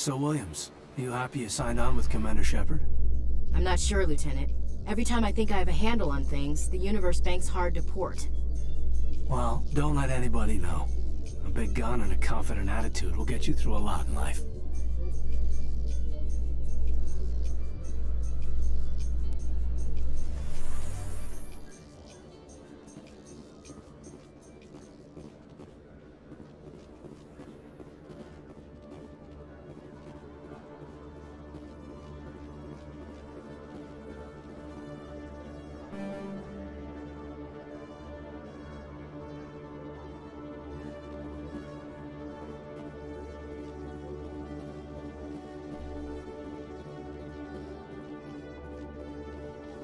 So Williams, you happy you signed on with Commander Shepard? I'm not sure, Lieutenant. Every time I think I have a handle on things, the Universe Bank's hard to port. Well, don't let anybody know. A big gun and a confident attitude will get you through a lot in life.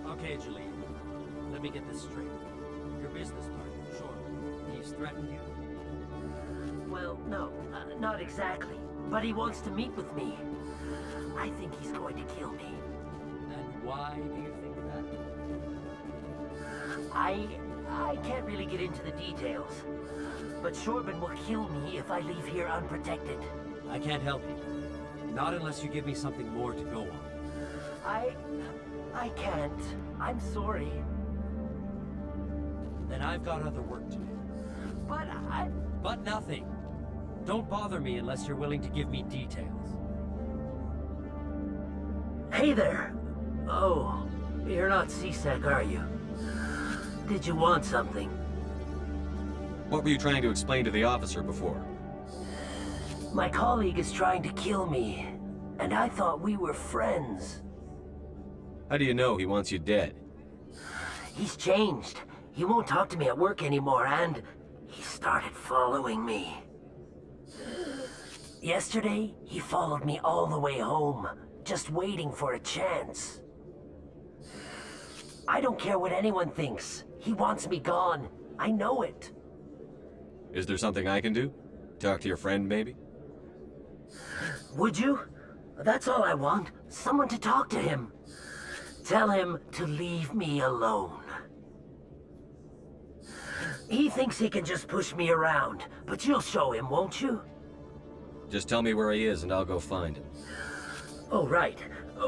Okay, Jalene. Let me get this straight. Your business partner, sure. He's threatened you? Well, no, not exactly. But he wants to meet with me. I think he's going to kill me. And why do you think that? I can't really get into the details. But Shorben will kill me if I leave here unprotected. I can't help you. Not unless you give me something more to go on. I can't. I'm sorry. Then I've got other work to do. But But nothing. Don't bother me unless you're willing to give me details. Hey there! Oh, you're not CSEC, are you? Did you want something? What were you trying to explain to the officer before? My colleague is trying to kill me, and I thought we were friends. How do you know he wants you dead? He's changed. He won't talk to me at work anymore, and he started following me. Yesterday, he followed me all the way home, just waiting for a chance. I don't care what anyone thinks. He wants me gone. I know it. Is there something I can do? Talk to your friend, maybe? Would you? That's all I want. Someone to talk to him. Tell him to leave me alone. He thinks he can just push me around, but you'll show him, won't you? Just tell me where he is and I'll go find him. Oh, right.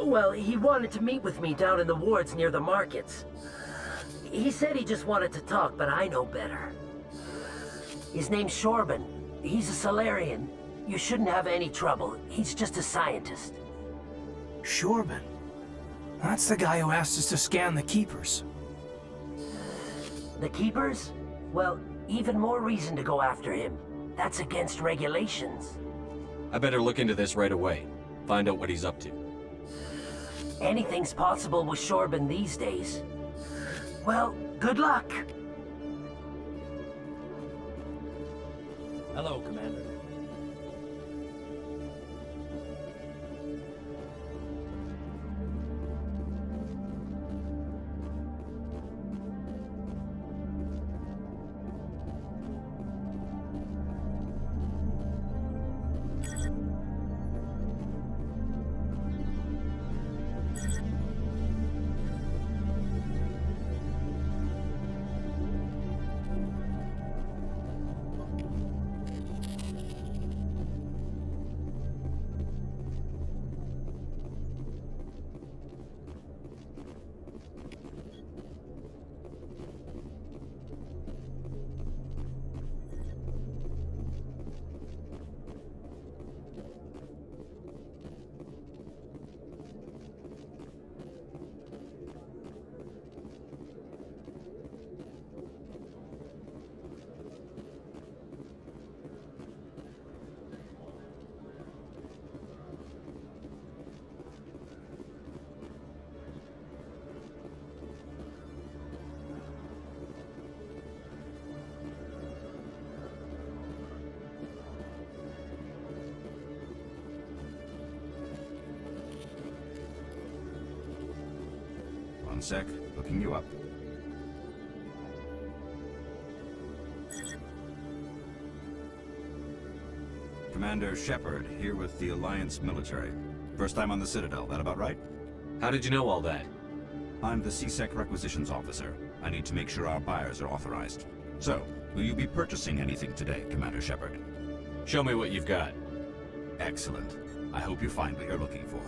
Well, he wanted to meet with me down in the wards near the markets. He said he just wanted to talk, but I know better. His name's Shorben. He's a Solarian. You shouldn't have any trouble. He's just a scientist. Shorben? That's the guy who asked us to scan the Keepers. The Keepers? Well, even more reason to go after him. That's against regulations. I better look into this right away. Find out what he's up to. Anything's possible with Shorben these days. Well, good luck. Hello, Commander. One sec, looking you up. Commander Shepard, here with the Alliance military. First time on the Citadel, that about right? How did you know all that? I'm the CSEC requisitions officer. I need to make sure our buyers are authorized. So, will you be purchasing anything today, Commander Shepard? Show me what you've got. Excellent. I hope you find what you're looking for.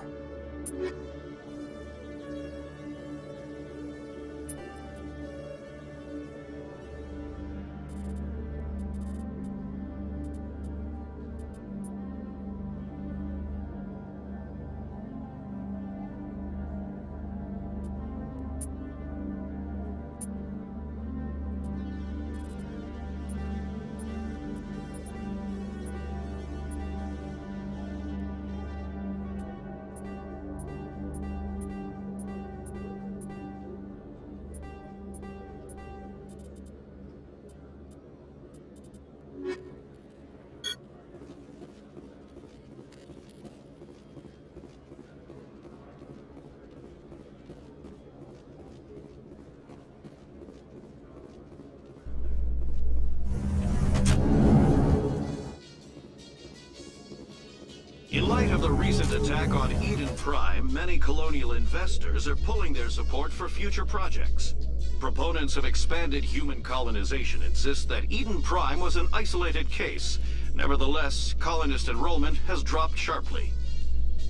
In light of the recent attack on Eden Prime, many colonial investors are pulling their support for future projects. Proponents of expanded human colonization insist that Eden Prime was an isolated case. Nevertheless, colonist enrollment has dropped sharply.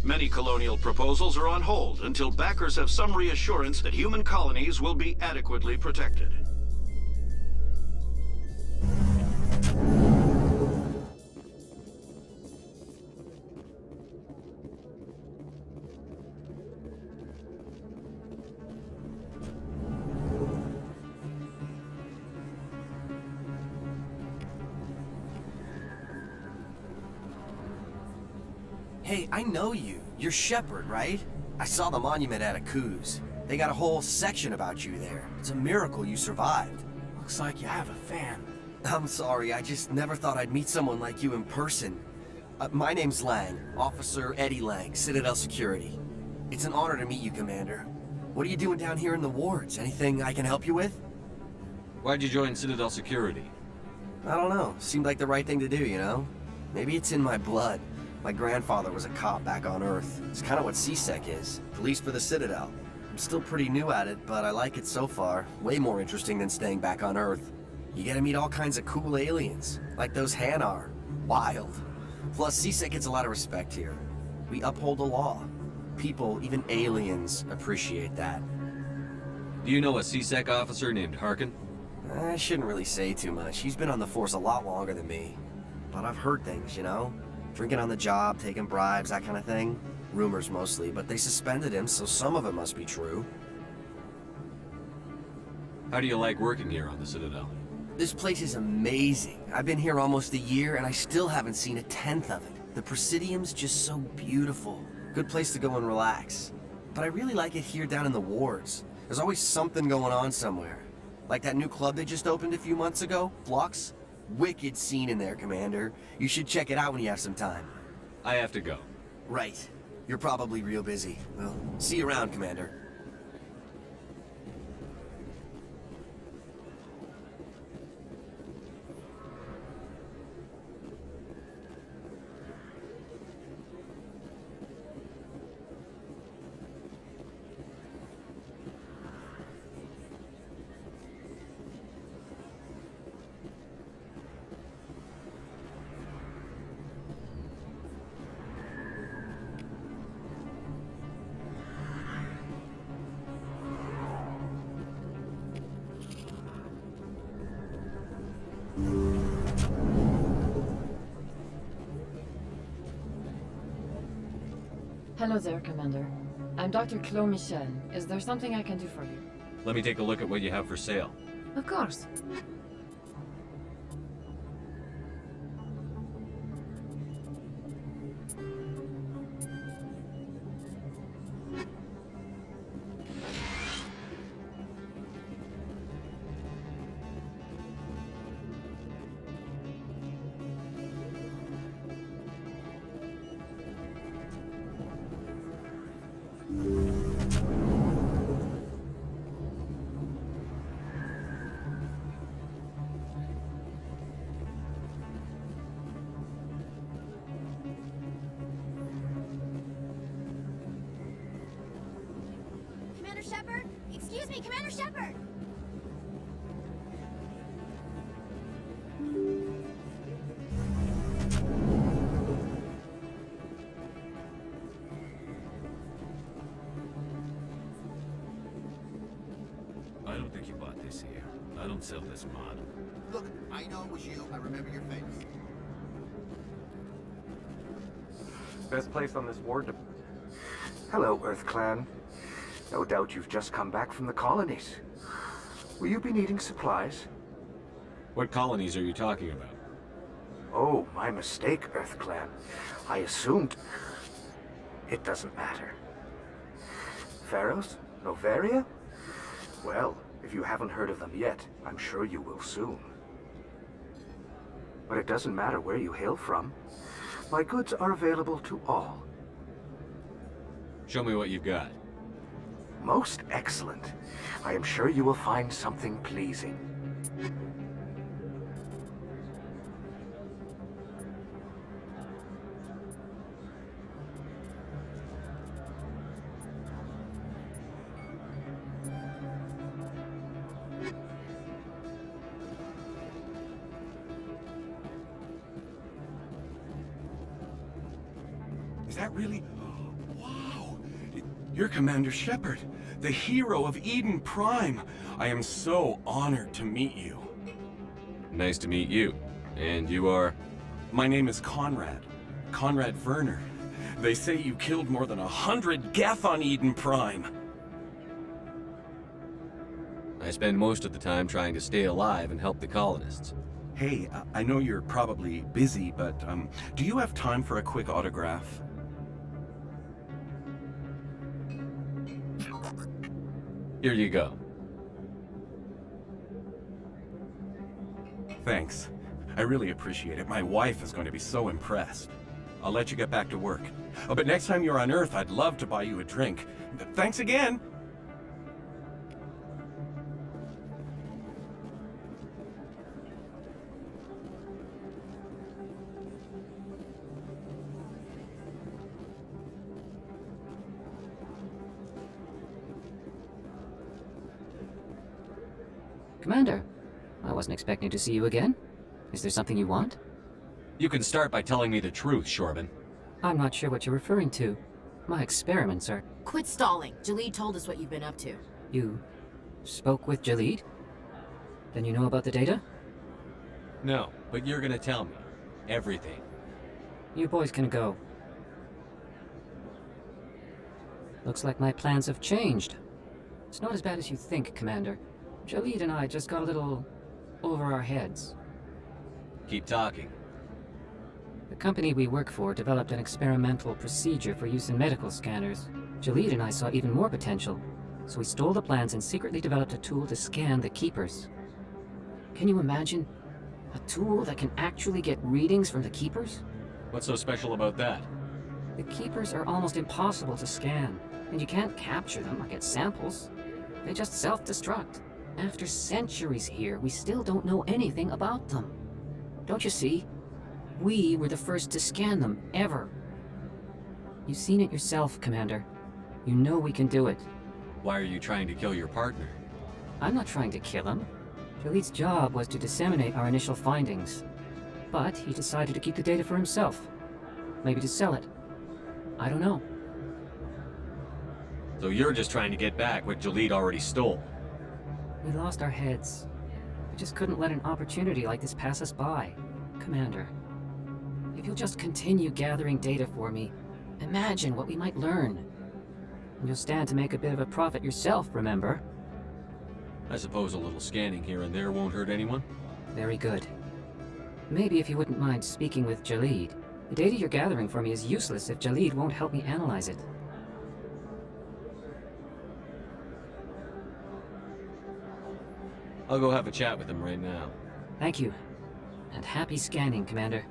Many colonial proposals are on hold until backers have some reassurance that human colonies will be adequately protected. Hey, I know you. You're Shepard, right? I saw the monument at Akuz. They got a whole section about you there. It's a miracle you survived. Looks like you have a fan. I'm sorry, I just never thought I'd meet someone like you in person. My name's Lang, Officer Eddie Lang, Citadel Security. It's an honor to meet you, Commander. What are you doing down here in the wards? Anything I can help you with? Why'd you join Citadel Security? I don't know. Seemed like the right thing to do, you know? Maybe it's in my blood. My grandfather was a cop back on Earth. It's kind of what C-Sec is. Police for the Citadel. I'm still pretty new at it, but I like it so far. Way more interesting than staying back on Earth. You get to meet all kinds of cool aliens, like those Hanar. Wild. Plus, C-Sec gets a lot of respect here. We uphold the law. People, even aliens, appreciate that. Do you know a C-Sec officer named Harkin? I shouldn't really say too much. He's been on the force a lot longer than me. But I've heard things, you know? Drinking on the job, taking bribes, that kind of thing. Rumors mostly, but they suspended him, so some of it must be true. How do you like working here on the Citadel? This place is amazing. I've been here almost a year, and I still haven't seen a tenth of it. The Presidium's just so beautiful. Good place to go and relax. But I really like it here down in the wards. There's always something going on somewhere. Like that new club they just opened a few months ago, Flux. Wicked scene in there, Commander. You should check it out when you have some time. I have to go. Right. You're probably real busy. Well, see you around, Commander. Hello there, Commander. I'm Dr. Claude Michel. Is there something I can do for you? Let me take a look at what you have for sale. Of course. Commander Shepard? Excuse me, Commander Shepard! this here. I don't sell this model. Look, I know it was you. I remember your face. Best place on this ward to... Hello, Earth Clan. No doubt you've just come back from the colonies. Will you be needing supplies? What colonies are you talking about? Oh, my mistake, Earth Clan. I assumed... It doesn't matter. Pharaohs? Noveria? Well, if you haven't heard of them yet, I'm sure you will soon. But it doesn't matter where you hail from. My goods are available to all. Show me what you've got. Most excellent. I am sure you will find something pleasing. Is that really... Wow! You're Commander Shepard, the hero of Eden Prime. I am so honored to meet you. Nice to meet you. And you are? My name is Conrad. Conrad Werner. They say you killed more than 100 Geth on Eden Prime. I spend most of the time trying to stay alive and help the colonists. Hey, I know you're probably busy, but do you have time for a quick autograph? Here you go. Thanks. I really appreciate it. My wife is going to be so impressed. I'll let you get back to work. Oh, but next time you're on Earth, I'd love to buy you a drink. Thanks again! Commander, I wasn't expecting to see you again. Is there something you want? You can start by telling me the truth, Shorban. I'm not sure what you're referring to. My experiments are... Quit stalling. Jalid told us what you've been up to. You spoke with Jalid? Then you know about the data? No, but you're gonna tell me. Everything. You boys can go. Looks like my plans have changed. It's not as bad as you think, Commander. Jalid and I just got a little over our heads. Keep talking. The company we work for developed an experimental procedure for use in medical scanners. Jalid and I saw even more potential, so we stole the plans and secretly developed a tool to scan the Keepers. Can you imagine? A tool that can actually get readings from the Keepers? What's so special about that? The Keepers are almost impossible to scan, and you can't capture them or get samples. They just self-destruct. After centuries here, we still don't know anything about them. Don't you see? We were the first to scan them, ever. You've seen it yourself, Commander. You know we can do it. Why are you trying to kill your partner? I'm not trying to kill him. Jalid's job was to disseminate our initial findings. But he decided to keep the data for himself. Maybe to sell it. I don't know. So you're just trying to get back what Jalid already stole? We lost our heads. We just couldn't let an opportunity like this pass us by. Commander, if you'll just continue gathering data for me, imagine what we might learn. And you'll stand to make a bit of a profit yourself, remember? I suppose a little scanning here and there won't hurt anyone? Very good. Maybe if you wouldn't mind speaking with Jalid. The data you're gathering for me is useless if Jalid won't help me analyze it. I'll go have a chat with him right now. Thank you. And happy scanning, Commander.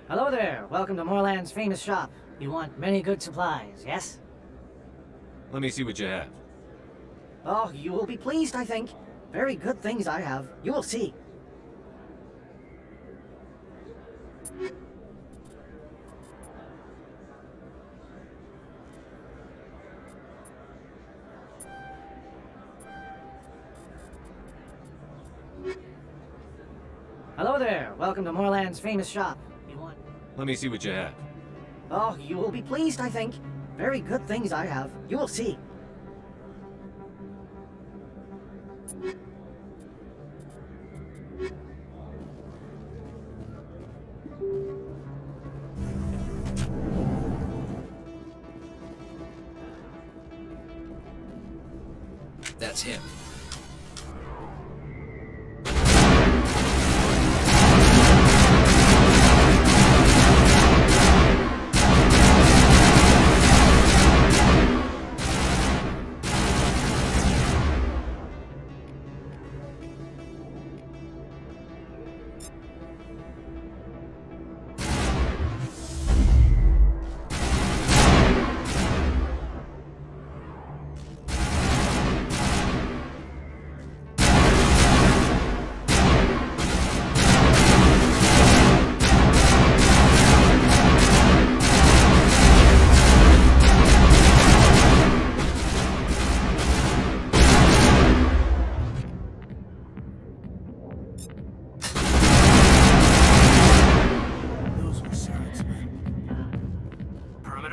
Hello there. Welcome to Moorland's famous shop. You want many good supplies, yes? Let me see what you have. Oh, you will be pleased, I think. Very good things I have. You will see. Hello there. Welcome to Moorland's famous shop. You want... Let me see what you have. Oh, you will be pleased, I think. Very good things I have. You will see. That's him.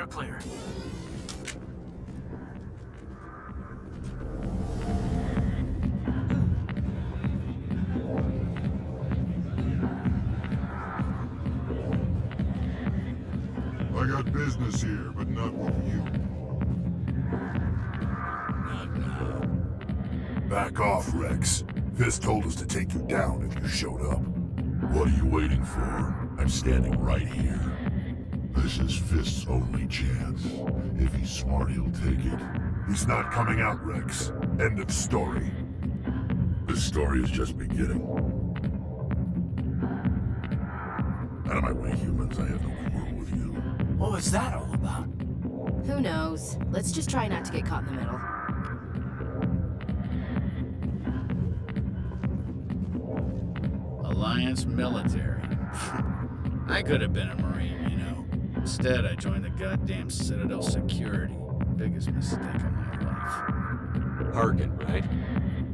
Clear. I got business here, but not with you. Not now. Back off, Rex. Fist told us to take you down if you showed up. What are you waiting for? I'm standing right here. This is Fist's only chance. If he's smart, he'll take it. He's not coming out, Rex. End of story. This story is just beginning. Out of my way, humans. I have no quarrel with you. What was that all about? Who knows? Let's just try not to get caught in the middle. Alliance military. I could have been a Marine, you know. Instead, I joined the goddamn Citadel security. Biggest mistake of my life. Harkin, right?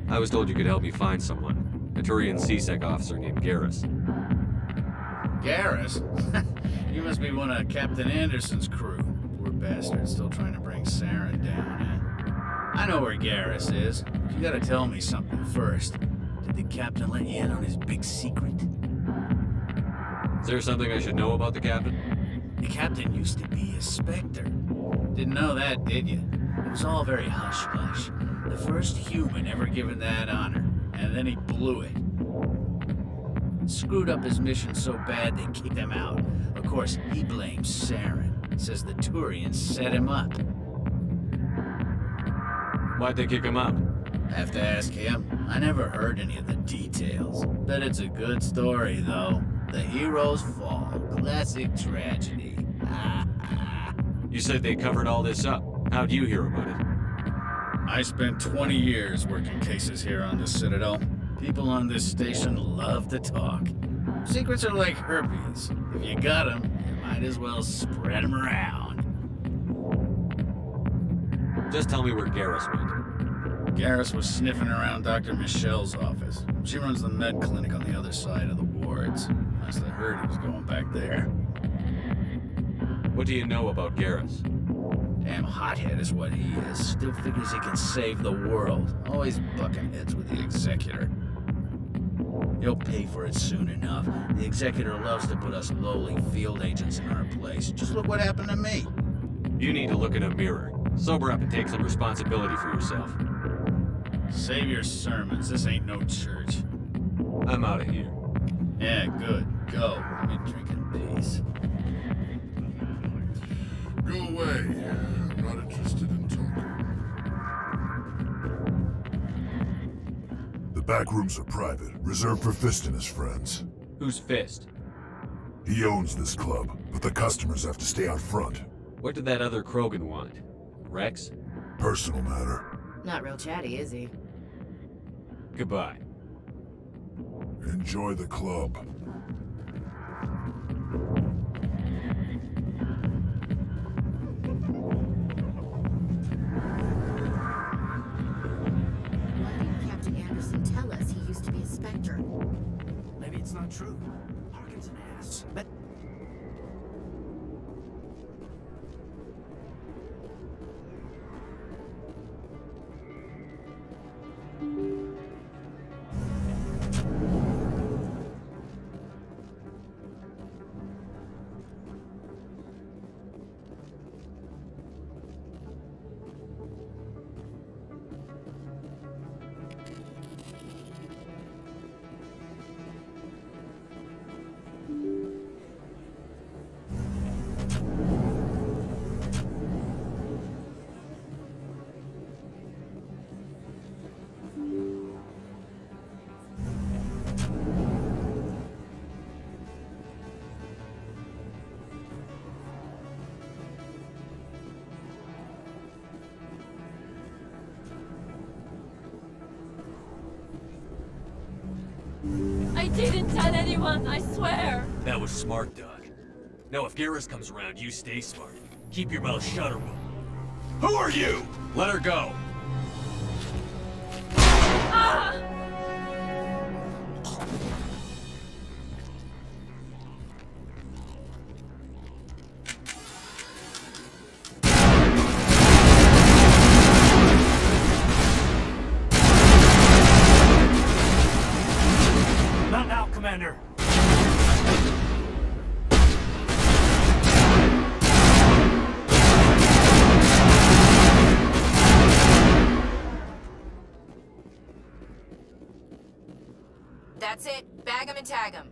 I was told you could help me find someone. A Turian C-Sec officer named Garrus. Garrus? You must be one of Captain Anderson's crew. Poor bastard, still trying to bring Saren down, eh? I know where Garrus is. But you gotta tell me something first. Did the captain let you in on his big secret? Is there something I should know about the captain? The captain used to be a Spectre. Didn't know that, did you? It was all very hush-hush. The first human ever given that honor, and then he blew it. Screwed up his mission so bad they kicked him out. Of course, he blames Saren. Says the Turians set him up. Why'd they kick him out? Have to ask him. I never heard any of the details. Bet it's a good story, though. The heroes fall. Classic tragedy. You said they covered all this up. How'd you hear about it? I spent 20 years working cases here on the Citadel. People on this station love to talk. Secrets are like herpes. If you got them, you might as well spread them around. Just tell me where Garrus went. Garrus was sniffing around Dr. Michelle's office. She runs the med clinic on the other side of the wards. Must have heard he was going back there. What do you know about Garrus? Damn hothead is what he is. Still figures he can save the world. Always bucking heads with the Executor. He'll pay for it soon enough. The Executor loves to put us lowly field agents in our place. Just look what happened to me. You need to look in a mirror. Sober up and take some responsibility for yourself. Save your sermons. This ain't no church. I'm out of here. Yeah, good. Go. Let me drink in peace. Go away. I'm not interested in talking. The back rooms are private, reserved for Fist and his friends. Who's Fist? He owns this club, but the customers have to stay out front. What did that other Krogan want? Rex? Personal matter. Not real chatty, is he? Goodbye. Enjoy the club. Why didn't Captain Anderson tell us he used to be a Spectre? Maybe it's not true. Harkin's an ass. But didn't tell anyone, I swear. That was smart, Doug. Now if Garrus comes around, you stay smart. Keep your mouth shut or we'll... Who are you? Let her go. Ah! Not now, Commander. That's it. Bag 'em and tag 'em.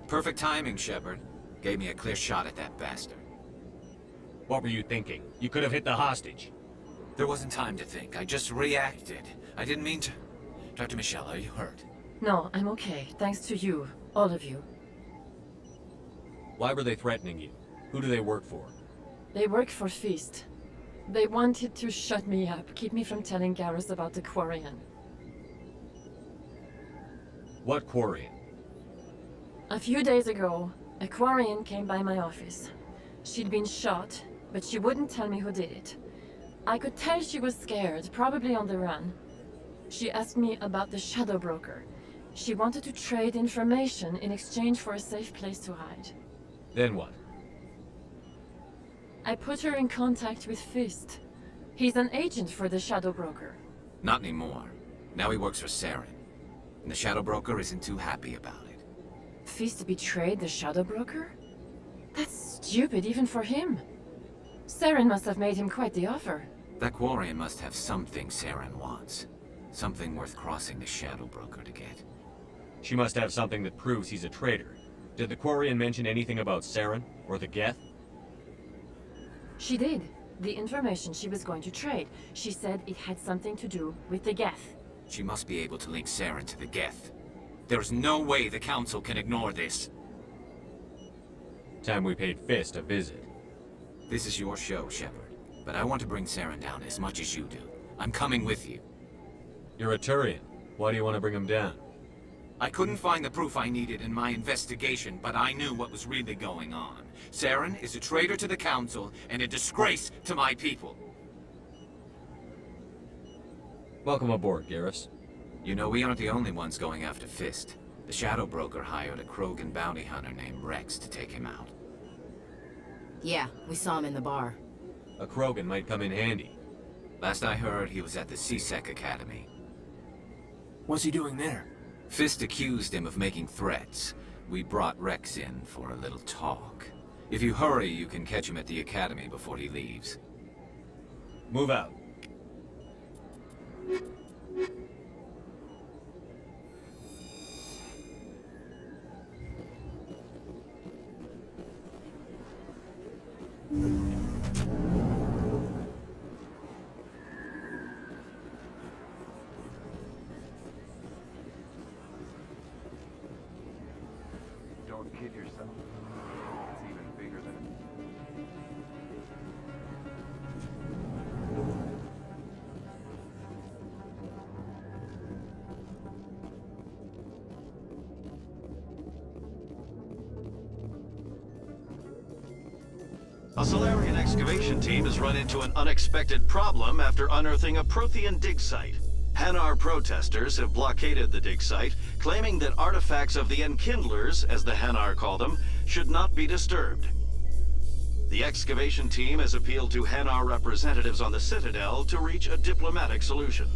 Perfect timing, Shepard. Gave me a clear shot at that bastard. What were you thinking? You could have hit the hostage. There wasn't time to think. I just reacted. I didn't mean to... Dr. Michelle, are you hurt? No, I'm okay. Thanks to you. All of you. Why were they threatening you? Who do they work for? They work for Feast. They wanted to shut me up, keep me from telling Garrus about the Quarian. What Quarian? A few days ago, a Quarian came by my office. She'd been shot, but she wouldn't tell me who did it. I could tell she was scared, probably on the run. She asked me about the Shadow Broker. She wanted to trade information in exchange for a safe place to hide. Then what? I put her in contact with Fist. He's an agent for the Shadow Broker. Not anymore. Now he works for Saren. And the Shadow Broker isn't too happy about it. Fist betrayed the Shadow Broker? That's stupid even for him. Saren must have made him quite the offer. That Quarian must have something Saren wants. Something worth crossing the Shadow Broker to get. She must have something that proves he's a traitor. Did the Quarian mention anything about Saren or the Geth? She did. The information she was going to trade. She said it had something to do with the Geth. She must be able to link Saren to the Geth. There's no way the Council can ignore this. Time we paid Fist a visit. This is your show, Shepard. But I want to bring Saren down as much as you do. I'm coming with you. You're a Turian. Why do you want to bring him down? I couldn't find the proof I needed in my investigation, but I knew what was really going on. Saren is a traitor to the Council and a disgrace to my people. Welcome aboard, Garrus. You know, we aren't the only ones going after Fist. The Shadow Broker hired a Krogan bounty hunter named Rex to take him out. Yeah, we saw him in the bar. A Krogan might come in handy. Last I heard, he was at the C-Sec Academy. What's he doing there? Fist accused him of making threats. We brought Rex in for a little talk. If you hurry, you can catch him at the Academy before he leaves. Move out. Don't kid yourself. It's even bigger than A Solarian excavation team has run into an unexpected problem after unearthing a Prothean dig site. Hanar protesters have blockaded the dig site, claiming that artifacts of the Enkindlers, as the Hanar call them, should not be disturbed. The excavation team has appealed to Hanar representatives on the Citadel to reach a diplomatic solution.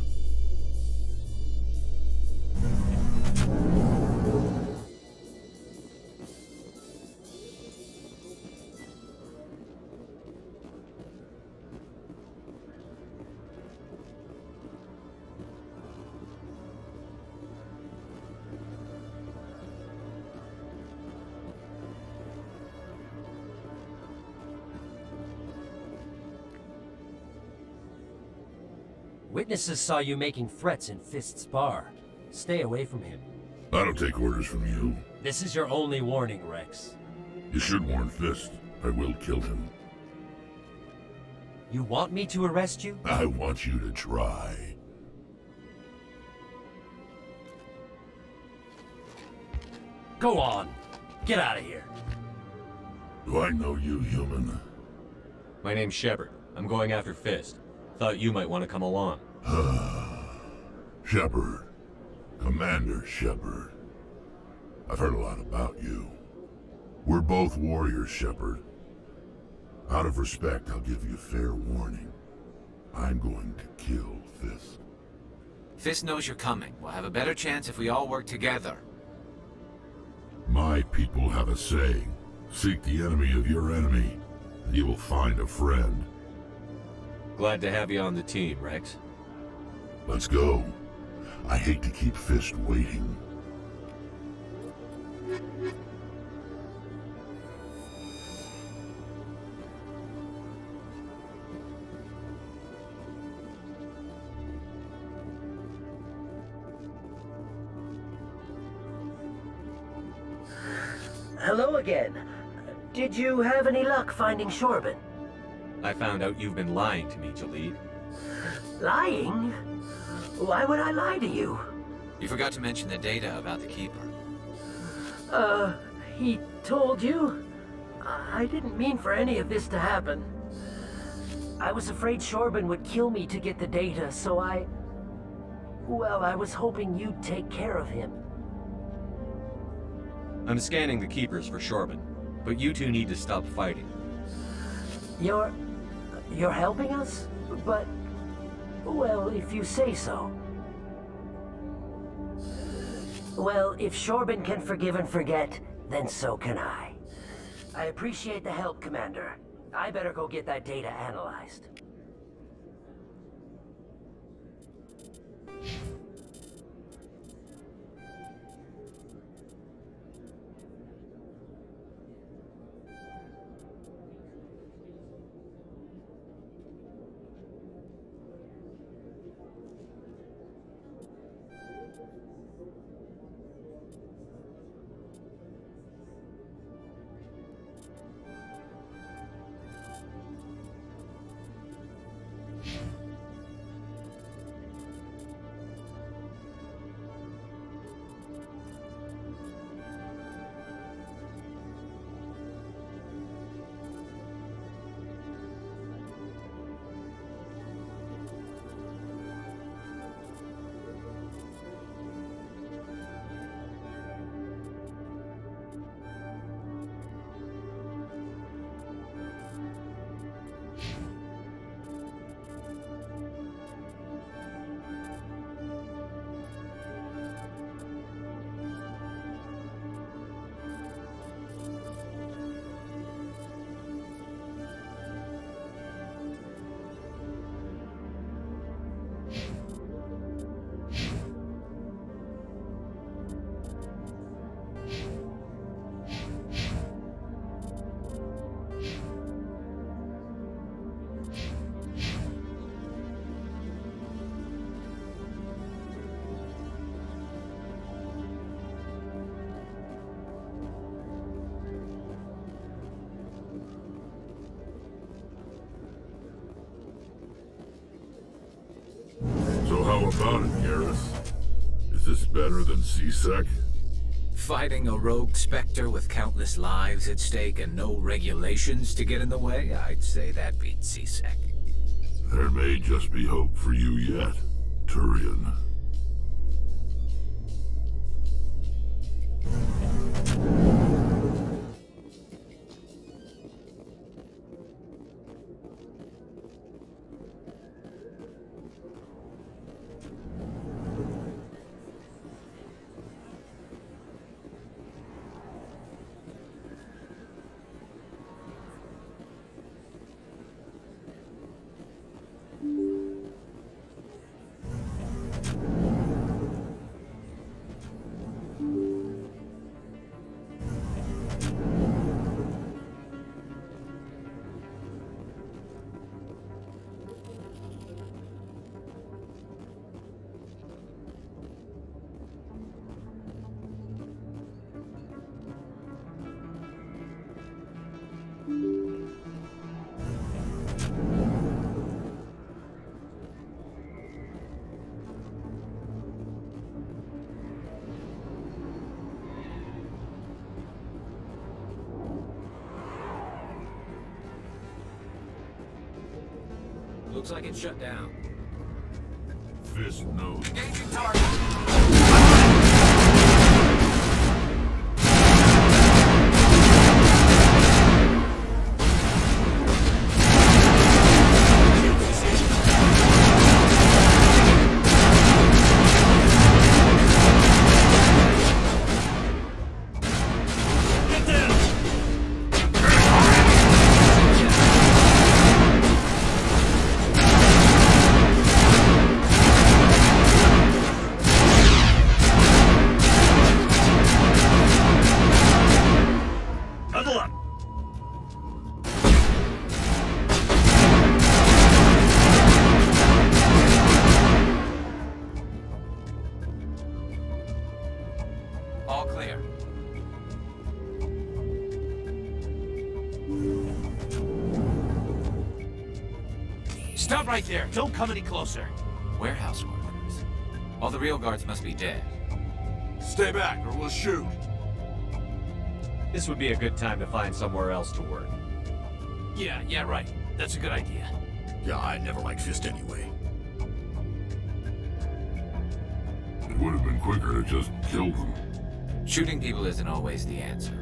Witnesses saw you making threats in Fist's bar. Stay away from him. I don't take orders from you. This is your only warning, Rex. You should warn Fist. I will kill him. You want me to arrest you? I want you to try. Go on. Get out of here. Do I know you, human? My name's Shepard. I'm going after Fist. Thought you might want to come along. Shepard. Commander Shepard. I've heard a lot about you. We're both warriors, Shepard. Out of respect, I'll give you fair warning. I'm going to kill Fist. Fist knows you're coming. We'll have a better chance if we all work together. My people have a saying. Seek the enemy of your enemy, and you will find a friend. Glad to have you on the team, Rex. Let's go. I hate to keep Fist waiting. Hello again. Did you have any luck finding Shorben? I found out you've been lying to me, Jalid. Lying? Why would I lie to you? You forgot to mention the data about the Keeper. He told you? I didn't mean for any of this to happen. I was afraid Shorben would kill me to get the data, so well, I was hoping you'd take care of him. I'm scanning the Keepers for Shorben, but you two need to stop fighting. You're helping us? But, well, if you say so. Well, if Shorben can forgive and forget, then so can I. I appreciate the help, Commander. I better go get that data analyzed. So how about it, Garrus? Is this better than C-Sec? Fighting a rogue Spectre with countless lives at stake and no regulations to get in the way? I'd say that beats C-Sec. There may just be hope for you yet, Turian. Looks like it's shut down. Fist knows. Engaging target. Huddle up! All clear. Stop right there. Don't come any closer. Warehouse workers. All the real guards must be dead. Stay back or we'll shoot. This would be a good time to find somewhere else to work. Yeah, right. That's a good idea. Yeah, I never liked Fist anyway. It would have been quicker to just kill them. Shooting people isn't always the answer.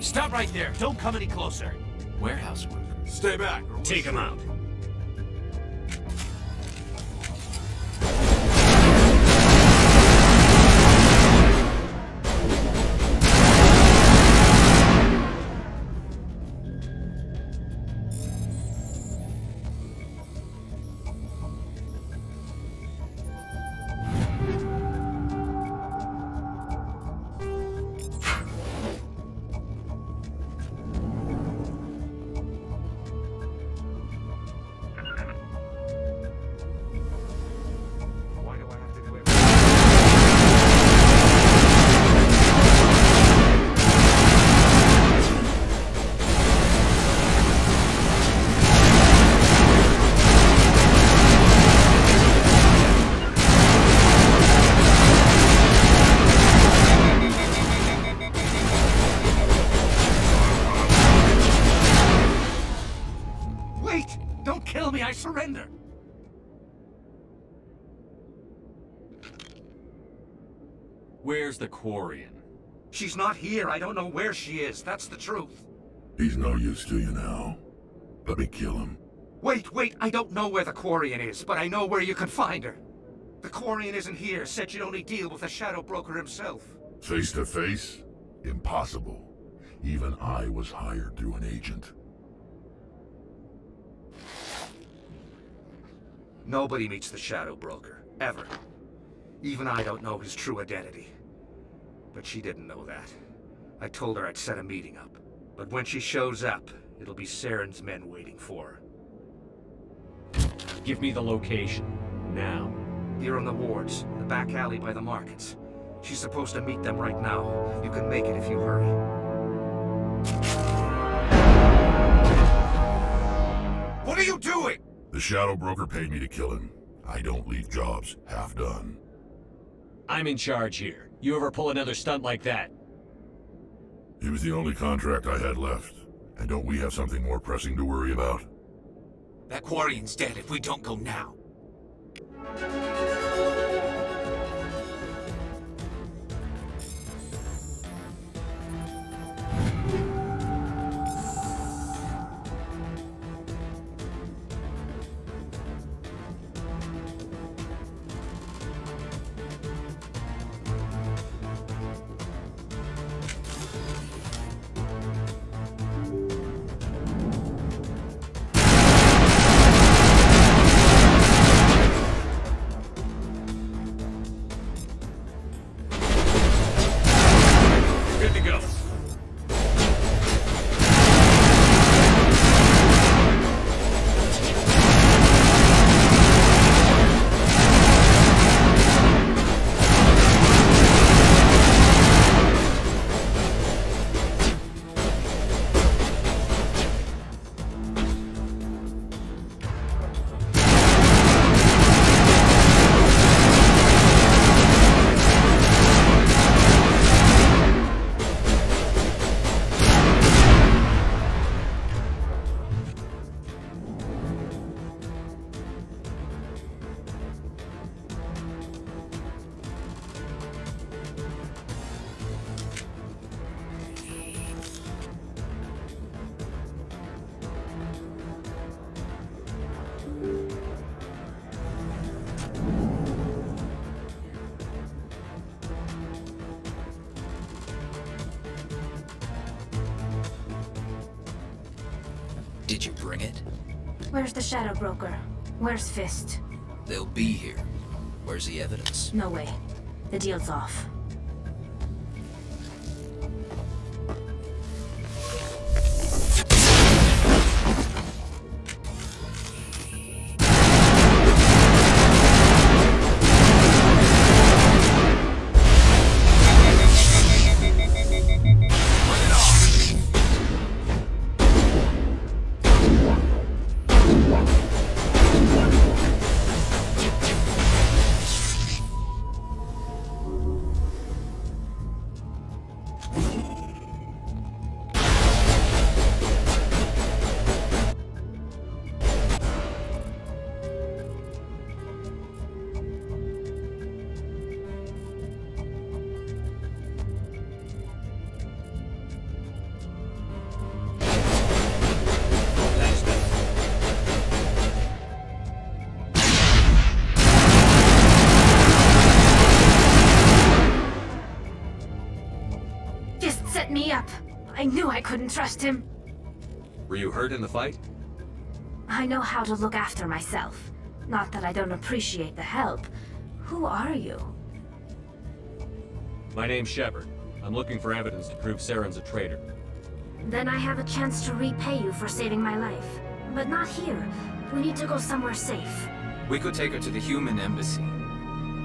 Stop right there. Don't come any closer. Warehouse workers. Stay back or we'll Take him out. Don't kill me, I surrender! Where's the Quarian? She's not here. I don't know where she is. That's the truth. He's no use to you now. Let me kill him. Wait. I don't know where the Quarian is, but I know where you can find her. The Quarian isn't here. Said you'd only deal with the Shadow Broker himself. Face to face? Impossible. Even I was hired through an agent. Nobody meets the Shadow Broker, ever. Even I don't know his true identity. But she didn't know that. I told her I'd set a meeting up. But when she shows up, it'll be Saren's men waiting for her. Give me the location. Now. Here on the wards, the back alley by the markets. She's supposed to meet them right now. You can make it if you hurry. What are you doing? The Shadow Broker paid me to kill him. I don't leave jobs half done. I'm in charge here. You ever pull another stunt like that? It was the only contract I had left. And don't we have something more pressing to worry about? That Quarian's dead if we don't go now. Did you bring it? Where's the Shadow Broker? Where's Fist? They'll be here. Where's the evidence? No way. The deal's off. Set me up. I knew I couldn't trust him. Were you hurt in the fight? I know how to look after myself. Not that I don't appreciate the help. Who are you? My name's Shepard. I'm looking for evidence to prove Saren's a traitor. Then I have a chance to repay you for saving my life. But not here. We need to go somewhere safe. We could take her to the human embassy.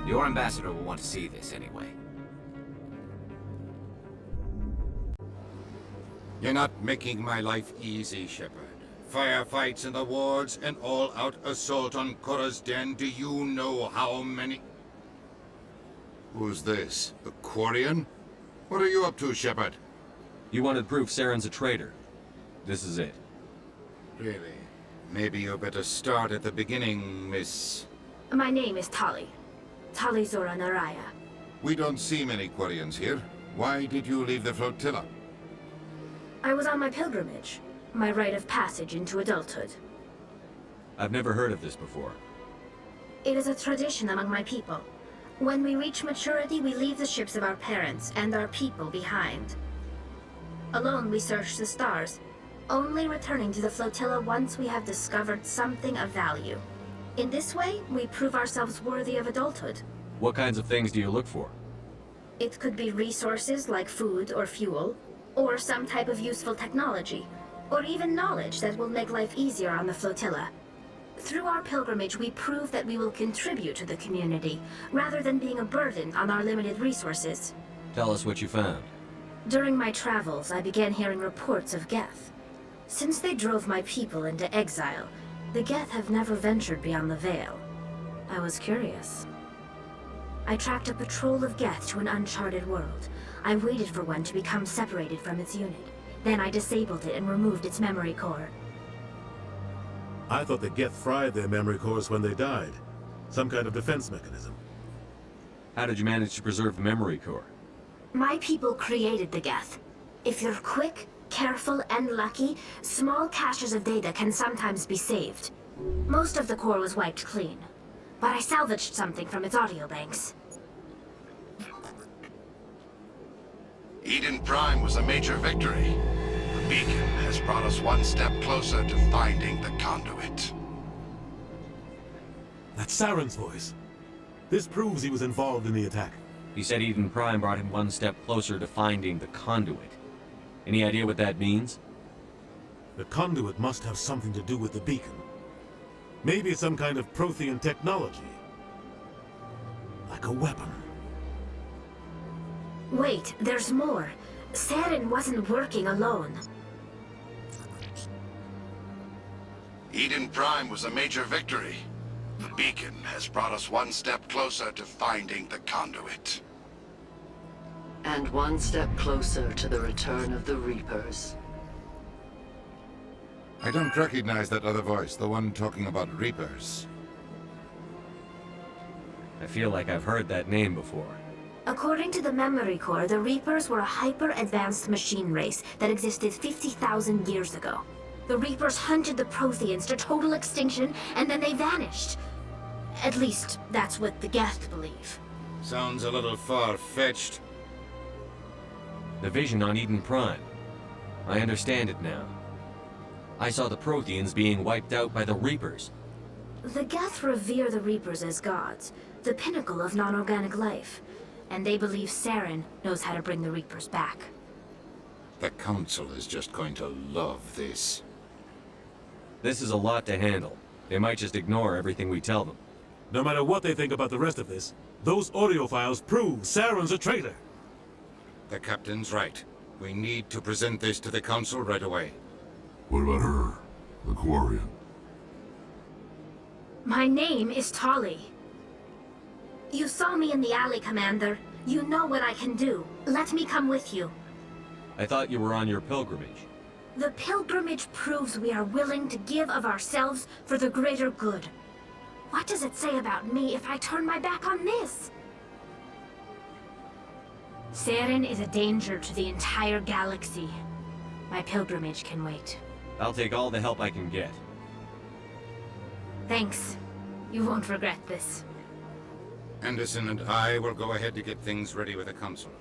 Your ambassador will want to see this anyway. You're not making my life easy, Shepard. Firefights in the wards, an all-out assault on Korra's den. Do you know how many... Who's this? A Quarian? What are you up to, Shepard? You wanted proof Saren's a traitor. This is it. Really? Maybe you better start at the beginning, Miss... My name is Tali. Tali Zora Naraya. We don't see many Quarians here. Why did you leave the flotilla? I was on my pilgrimage. My rite of passage into adulthood. I've never heard of this before. It is a tradition among my people. When we reach maturity, we leave the ships of our parents and our people behind. Alone, we search the stars, only returning to the flotilla once we have discovered something of value. In this way, we prove ourselves worthy of adulthood. What kinds of things do you look for? It could be resources like food or fuel, or some type of useful technology, or even knowledge that will make life easier on the flotilla. Through our pilgrimage, we prove that we will contribute to the community, rather than being a burden on our limited resources. Tell us what you found. During my travels, I began hearing reports of Geth. Since they drove my people into exile, the Geth have never ventured beyond the Veil. I was curious. I tracked a patrol of Geth to an uncharted world. I waited for one to become separated from its unit. Then I disabled it and removed its memory core. I thought the Geth fried their memory cores when they died. Some kind of defense mechanism. How did you manage to preserve the memory core? My people created the Geth. If you're quick, careful, and lucky, small caches of data can sometimes be saved. Most of the core was wiped clean, but I salvaged something from its audio banks. Eden Prime was a major victory. The beacon has brought us one step closer to finding the conduit. That's Saren's voice. This proves he was involved in the attack. He said Eden Prime brought him one step closer to finding the conduit. Any idea what that means? The conduit must have something to do with the beacon. Maybe it's some kind of Prothean technology. Like a weapon. Wait, there's more. Saren wasn't working alone. Eden Prime was a major victory. The beacon has brought us one step closer to finding the conduit. And one step closer to the return of the Reapers. I don't recognize that other voice, the one talking about Reapers. I feel like I've heard that name before. According to the memory core, the Reapers were a hyper-advanced machine race that existed 50,000 years ago. The Reapers hunted the Protheans to total extinction, and then they vanished. At least, that's what the Geth believe. Sounds a little far-fetched. The vision on Eden Prime. I understand it now. I saw the Protheans being wiped out by the Reapers. The Geth revere the Reapers as gods, the pinnacle of non-organic life. And they believe Saren knows how to bring the Reapers back. The Council is just going to love this. This is a lot to handle. They might just ignore everything we tell them. No matter what they think about the rest of this, those audio files prove Saren's a traitor. The Captain's right. We need to present this to the Council right away. What about her? The Quarian? My name is Tali. You saw me in the alley, Commander. You know what I can do. Let me come with you. I thought you were on your pilgrimage. The pilgrimage proves we are willing to give of ourselves for the greater good. What does it say about me if I turn my back on this? Saren is a danger to the entire galaxy. My pilgrimage can wait. I'll take all the help I can get. Thanks. You won't regret this. Anderson and I will go ahead to get things ready with the Council.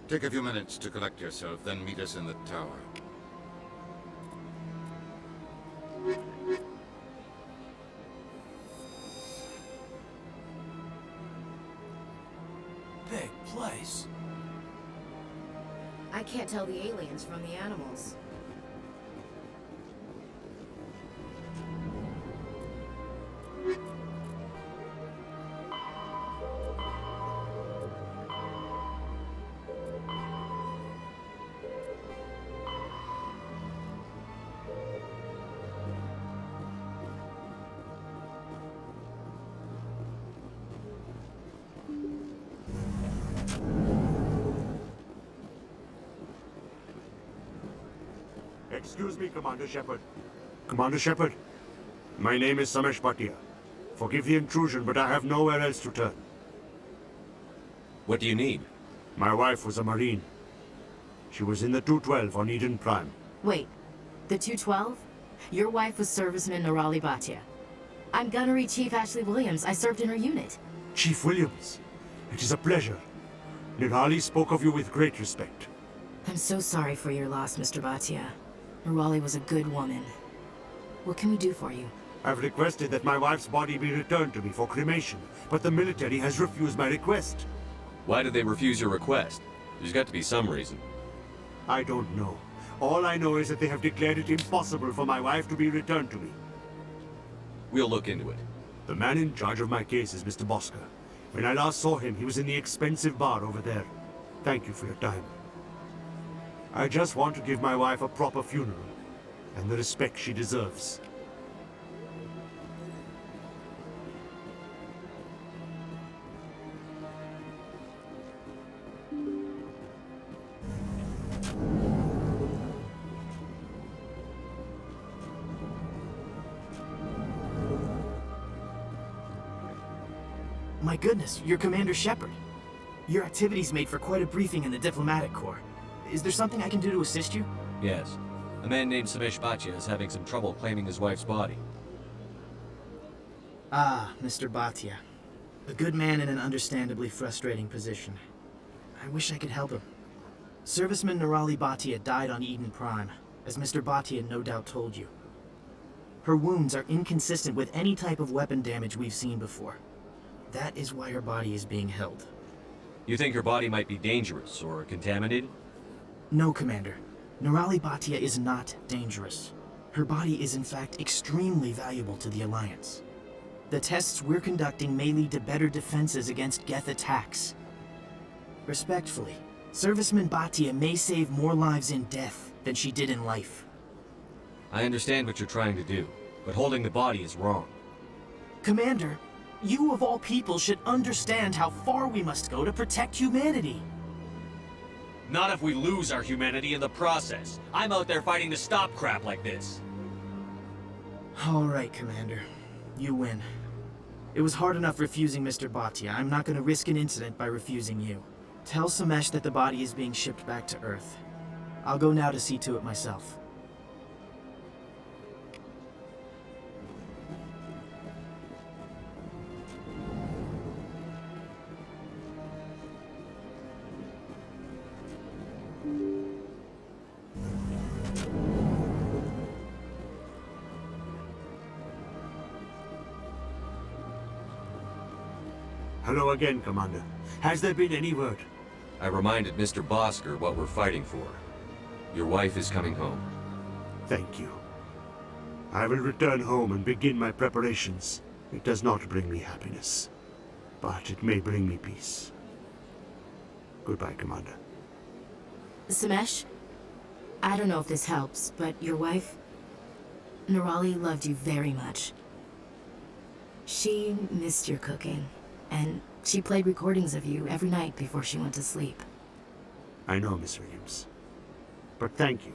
Take a few minutes to collect yourself, then meet us in the tower. Big place. I can't tell the aliens from the animals. Excuse me, Commander Shepard. Commander Shepard, my name is Samesh Bhatia. Forgive the intrusion, but I have nowhere else to turn. What do you need? My wife was a Marine. She was in the 212 on Eden Prime. Wait, the 212? Your wife was serviceman Nirali Bhatia. I'm Gunnery Chief Ashley Williams. I served in her unit. Chief Williams, it is a pleasure. Nirali spoke of you with great respect. I'm so sorry for your loss, Mr. Bhatia. Nirali was a good woman. What can we do for you? I've requested that my wife's body be returned to me for cremation, but the military has refused my request. Why did they refuse your request? There's got to be some reason. I don't know. All I know is that they have declared it impossible for my wife to be returned to me. We'll look into it. The man in charge of my case is Mr. Bosker. When I last saw him, he was in the expensive bar over there. Thank you for your time. I just want to give my wife a proper funeral, and the respect she deserves. My goodness, you're Commander Shepard. Your activities made for quite a briefing in the Diplomatic Corps. Is there something I can do to assist you? Yes. A man named Samesh Bhatia is having some trouble claiming his wife's body. Ah, Mr. Bhatia. A good man in an understandably frustrating position. I wish I could help him. Serviceman Nirali Bhatia died on Eden Prime, as Mr. Bhatia no doubt told you. Her wounds are inconsistent with any type of weapon damage we've seen before. That is why her body is being held. You think her body might be dangerous or contaminated? No, Commander. Nirali Bhatia is not dangerous. Her body is in fact extremely valuable to the Alliance. The tests we're conducting may lead to better defenses against Geth attacks. Respectfully, Serviceman Bhatia may save more lives in death than she did in life. I understand what you're trying to do, but holding the body is wrong. Commander, you of all people should understand how far we must go to protect humanity. Not if we lose our humanity in the process. I'm out there fighting to stop crap like this. All right, Commander. You win. It was hard enough refusing Mr. Bhatia. I'm not going to risk an incident by refusing you. Tell Samesh that the body is being shipped back to Earth. I'll go now to see to it myself. Hello again, Commander. Has there been any word? I reminded Mr. Bosker what we're fighting for. Your wife is coming home. Thank you. I will return home and begin my preparations. It does not bring me happiness, but it may bring me peace. Goodbye, Commander. Samesh, I don't know if this helps, but your wife, Nirali, loved you very much. She missed your cooking, and she played recordings of you every night before she went to sleep. I know, Miss Williams. But thank you.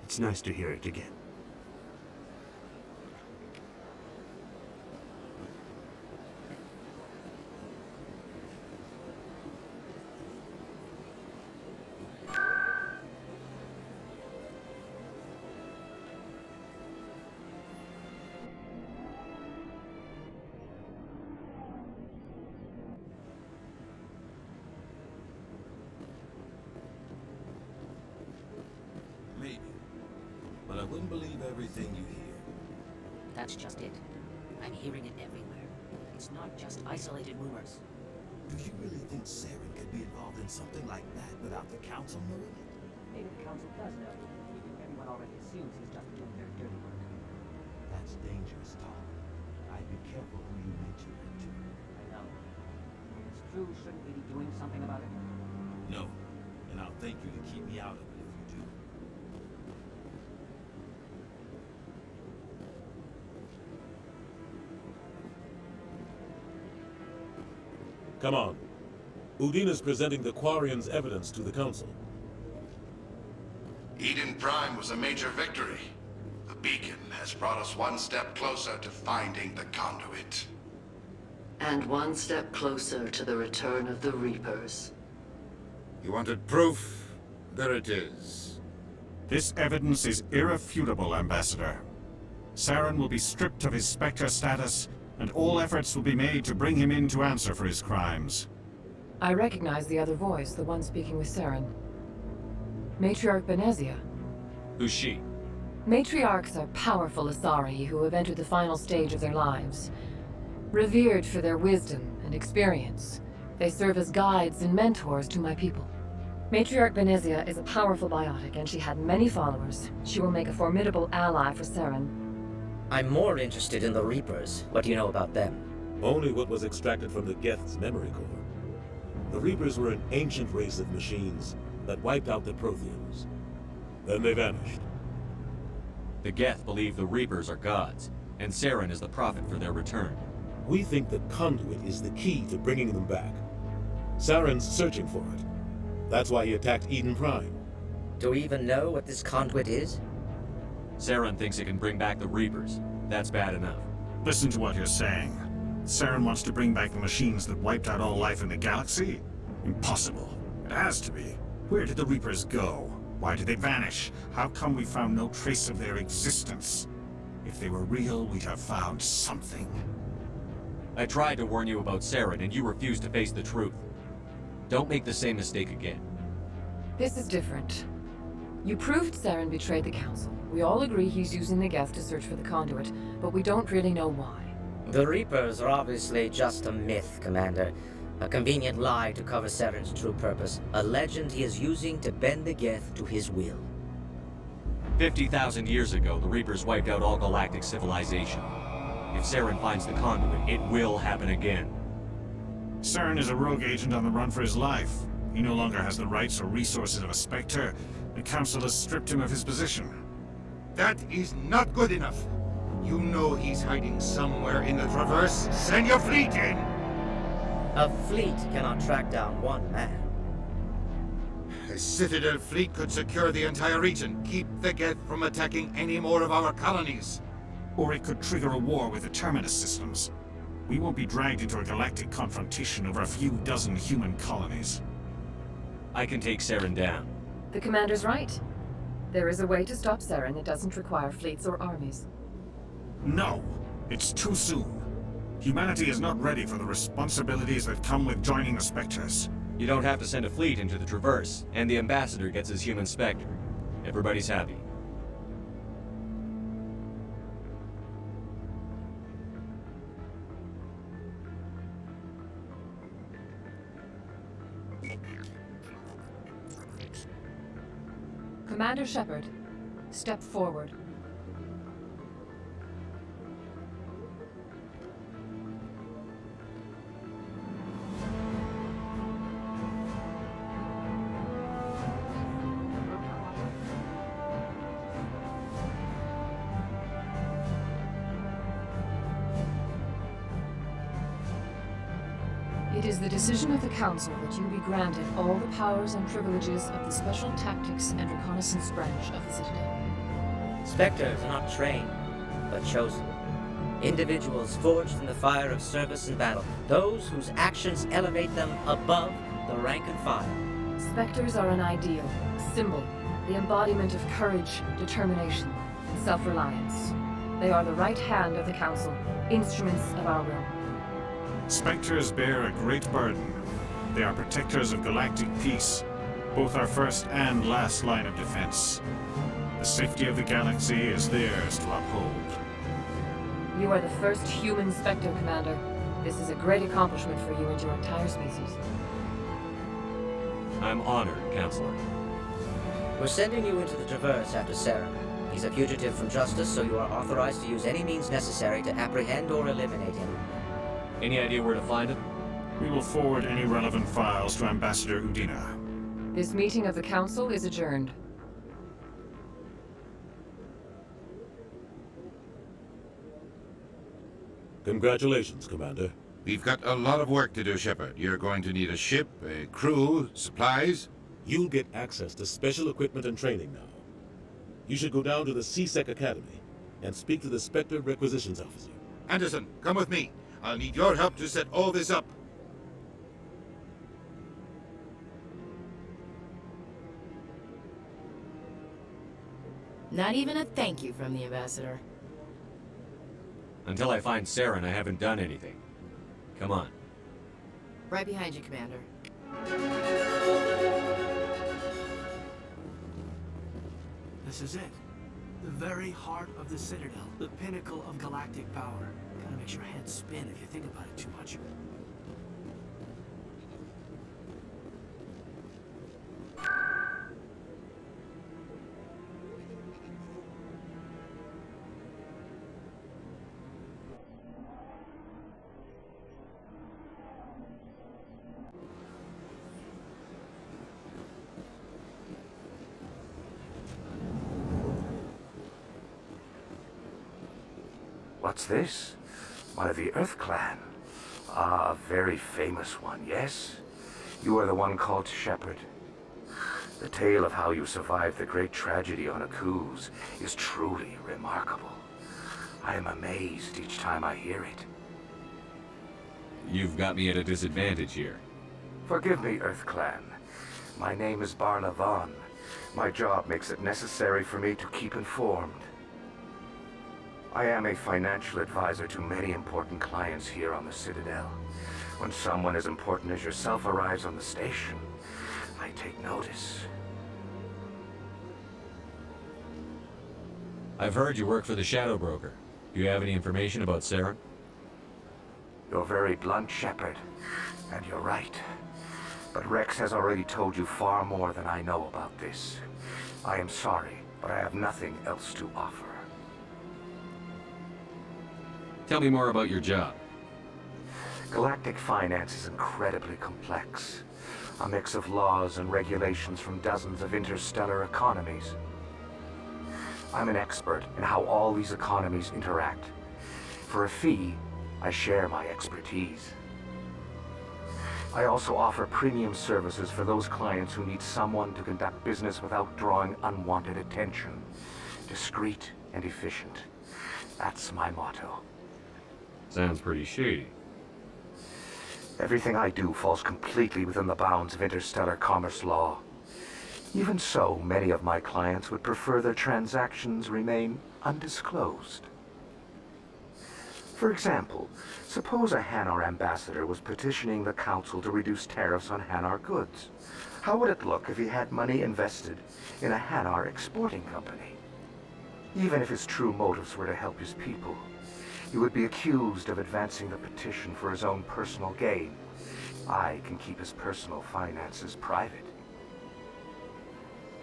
It's nice to hear it again. Maybe. But I wouldn't believe everything you hear. That's just it. I'm hearing it everywhere. It's not just isolated rumors. Do you really think Saren could be involved in something like that without the Council knowing it? Maybe the Council does know. Everyone already assumes he's just doing their dirty work. That's dangerous talk. I'd be careful who you mention it to. I know. If it's true, shouldn't we be doing something about it? No. And I'll thank you to keep me out of it if you do. Come on. Udin is presenting the Quarians' evidence to the Council. Eden Prime was a major victory. The beacon has brought us one step closer to finding the conduit. And one step closer to the return of the Reapers. You wanted proof? There it is. This evidence is irrefutable, Ambassador. Saren will be stripped of his Spectre status, and all efforts will be made to bring him in to answer for his crimes. I recognize the other voice, the one speaking with Saren. Matriarch Benezia. Who's she? Matriarchs are powerful Asari who have entered the final stage of their lives. Revered for their wisdom and experience, they serve as guides and mentors to my people. Matriarch Benezia is a powerful biotic, and she had many followers. She will make a formidable ally for Saren. I'm more interested in the Reapers. What do you know about them? Only what was extracted from the Geth's memory core. The Reapers were an ancient race of machines that wiped out the Protheans. Then they vanished. The Geth believe the Reapers are gods, and Saren is the prophet for their return. We think the Conduit is the key to bringing them back. Saren's searching for it. That's why he attacked Eden Prime. Do we even know what this Conduit is? Saren thinks it can bring back the Reapers. That's bad enough. Listen to what you're saying. Saren wants to bring back the machines that wiped out all life in the galaxy? Impossible. It has to be. Where did the Reapers go? Why did they vanish? How come we found no trace of their existence? If they were real, we'd have found something. I tried to warn you about Saren, and you refused to face the truth. Don't make the same mistake again. This is different. You proved Saren betrayed the Council. We all agree he's using the Geth to search for the Conduit, but we don't really know why. The Reapers are obviously just a myth, Commander. A convenient lie to cover Saren's true purpose. A legend he is using to bend the Geth to his will. 50,000 years ago, the Reapers wiped out all galactic civilization. If Saren finds the Conduit, it will happen again. Saren is a rogue agent on the run for his life. He no longer has the rights or resources of a Spectre. The Council has stripped him of his position. That is not good enough. You know he's hiding somewhere in the Traverse. Send your fleet in! A fleet cannot track down one man. A Citadel fleet could secure the entire region, keep the Geth from attacking any more of our colonies. Or it could trigger a war with the Terminus systems. We won't be dragged into a galactic confrontation over a few dozen human colonies. I can take Saren down. The Commander's right. There is a way to stop Saren that doesn't require fleets or armies. No! It's too soon. Humanity is not ready for the responsibilities that come with joining the Spectres. You don't have to send a fleet into the Traverse, and the Ambassador gets his human Spectre. Everybody's happy. Commander Shepard, step forward. It is the decision of the Council that you be granted all the powers and privileges of the Special Tactics and Reconnaissance branch of the Citadel. Spectres are not trained, but chosen. Individuals forged in the fire of service and battle. Those whose actions elevate them above the rank and file. Spectres are an ideal, a symbol, the embodiment of courage, determination, and self-reliance. They are the right hand of the Council, instruments of our will. Spectres bear a great burden. They are protectors of galactic peace, both our first and last line of defense. The safety of the galaxy is theirs to uphold. You are the first human Spectre, Commander. This is a great accomplishment for you and your entire species. I'm honored, Counselor. We're sending you into the Traverse after Saren. He's a fugitive from justice, so you are authorized to use any means necessary to apprehend or eliminate him. Any idea where to find him? We will forward any relevant files to Ambassador Udina. This meeting of the Council is adjourned. Congratulations, Commander. We've got a lot of work to do, Shepard. You're going to need a ship, a crew, supplies. You'll get access to special equipment and training now. You should go down to the CSEC Academy and speak to the Spectre Requisitions Officer. Anderson, come with me. I'll need your help to set all this up. Not even a thank you from the Ambassador. Until I find Saren, I haven't done anything. Come on. Right behind you, Commander. This is it. The very heart of the Citadel. The pinnacle of galactic power. Kinda makes your head spin if you think about it too much. What's this? One of the Earth Clan. Ah, a very famous one, yes? You are the one called Shepard. The tale of how you survived the great tragedy on Akuz is truly remarkable. I am amazed each time I hear it. You've got me at a disadvantage here. Forgive me, Earth Clan. My name is Barla Vaughn. My job makes it necessary for me to keep informed. I am a financial advisor to many important clients here on the Citadel. When someone as important as yourself arrives on the station, I take notice. I've heard you work for the Shadow Broker. Do you have any information about Saren? You're very blunt, Shepard, and you're right. But Rex has already told you far more than I know about this. I am sorry, but I have nothing else to offer. Tell me more about your job. Galactic finance is incredibly complex. A mix of laws and regulations from dozens of interstellar economies. I'm an expert in how all these economies interact. For a fee, I share my expertise. I also offer premium services for those clients who need someone to conduct business without drawing unwanted attention. Discreet and efficient. That's my motto. Sounds pretty shady. Everything I do falls completely within the bounds of interstellar commerce law. Even so, many of my clients would prefer their transactions remain undisclosed. For example, suppose a Hanar ambassador was petitioning the Council to reduce tariffs on Hanar goods. How would it look if he had money invested in a Hanar exporting company? Even if his true motives were to help his people, he would be accused of advancing the petition for his own personal gain. I can keep his personal finances private.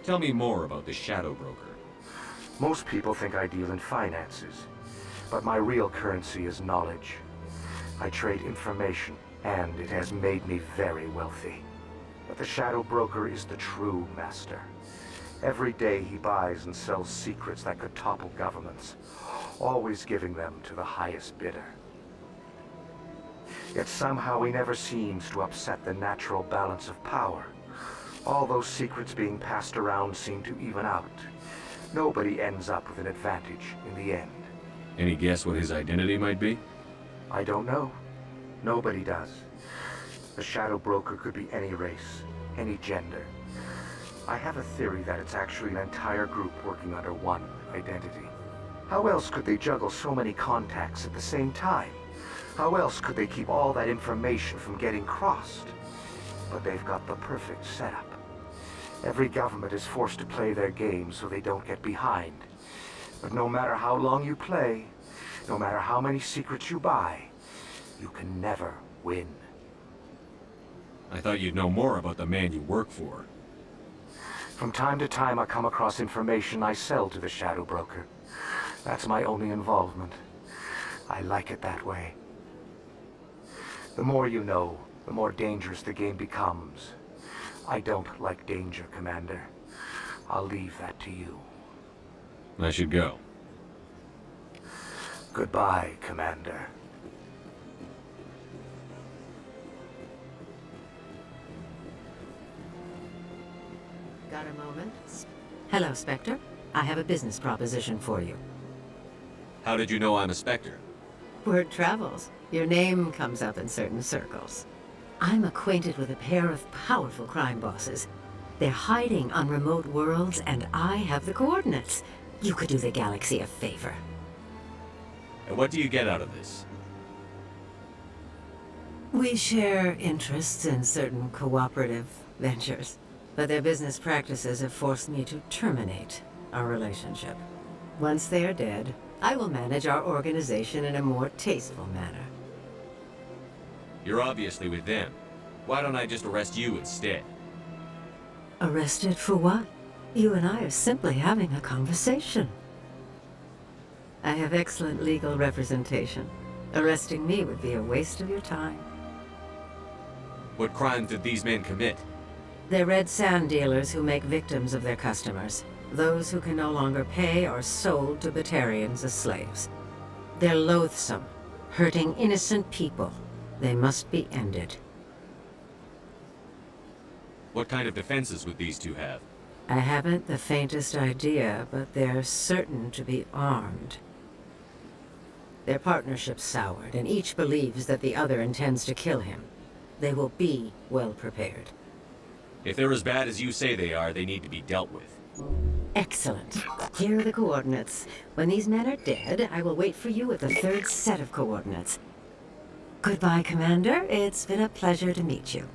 Tell me more about the Shadow Broker. Most people think I deal in finances, but my real currency is knowledge. I trade information, and it has made me very wealthy. But the Shadow Broker is the true master. Every day he buys and sells secrets that could topple governments, always giving them to the highest bidder. Yet somehow he never seems to upset the natural balance of power. All those secrets being passed around seem to even out. Nobody ends up with an advantage in the end. Any guess what his identity might be? I don't know. Nobody does. The Shadow Broker could be any race, any gender. I have a theory that it's actually an entire group working under one identity. How else could they juggle so many contacts at the same time? How else could they keep all that information from getting crossed? But they've got the perfect setup. Every government is forced to play their game so they don't get behind. But no matter how long you play, no matter how many secrets you buy, you can never win. I thought you'd know more about the man you work for. From time to time, I come across information I sell to the Shadow Broker. That's my only involvement. I like it that way. The more you know, the more dangerous the game becomes. I don't like danger, Commander. I'll leave that to you. I should go. Goodbye, Commander. Got a moment? Hello, Spectre. I have a business proposition for you. How did you know I'm a Spectre? Word travels. Your name comes up in certain circles. I'm acquainted with a pair of powerful crime bosses. They're hiding on remote worlds, and I have the coordinates. You could do the galaxy a favor. And what do you get out of this? We share interests in certain cooperative ventures, but their business practices have forced me to terminate our relationship. Once they are dead, I will manage our organization in a more tasteful manner. You're obviously with them. Why don't I just arrest you instead? Arrested for what? You and I are simply having a conversation. I have excellent legal representation. Arresting me would be a waste of your time. What crimes did these men commit? They're red sand dealers who make victims of their customers. Those who can no longer pay are sold to Batarians as slaves. They're loathsome, hurting innocent people. They must be ended. What kind of defenses would these two have? I haven't the faintest idea, but they're certain to be armed. Their partnership's soured, and each believes that the other intends to kill him. They will be well prepared. If they're as bad as you say they are, they need to be dealt with. Excellent. Here are the coordinates. When these men are dead, I will wait for you with the third set of coordinates. Goodbye, Commander. It's been a pleasure to meet you.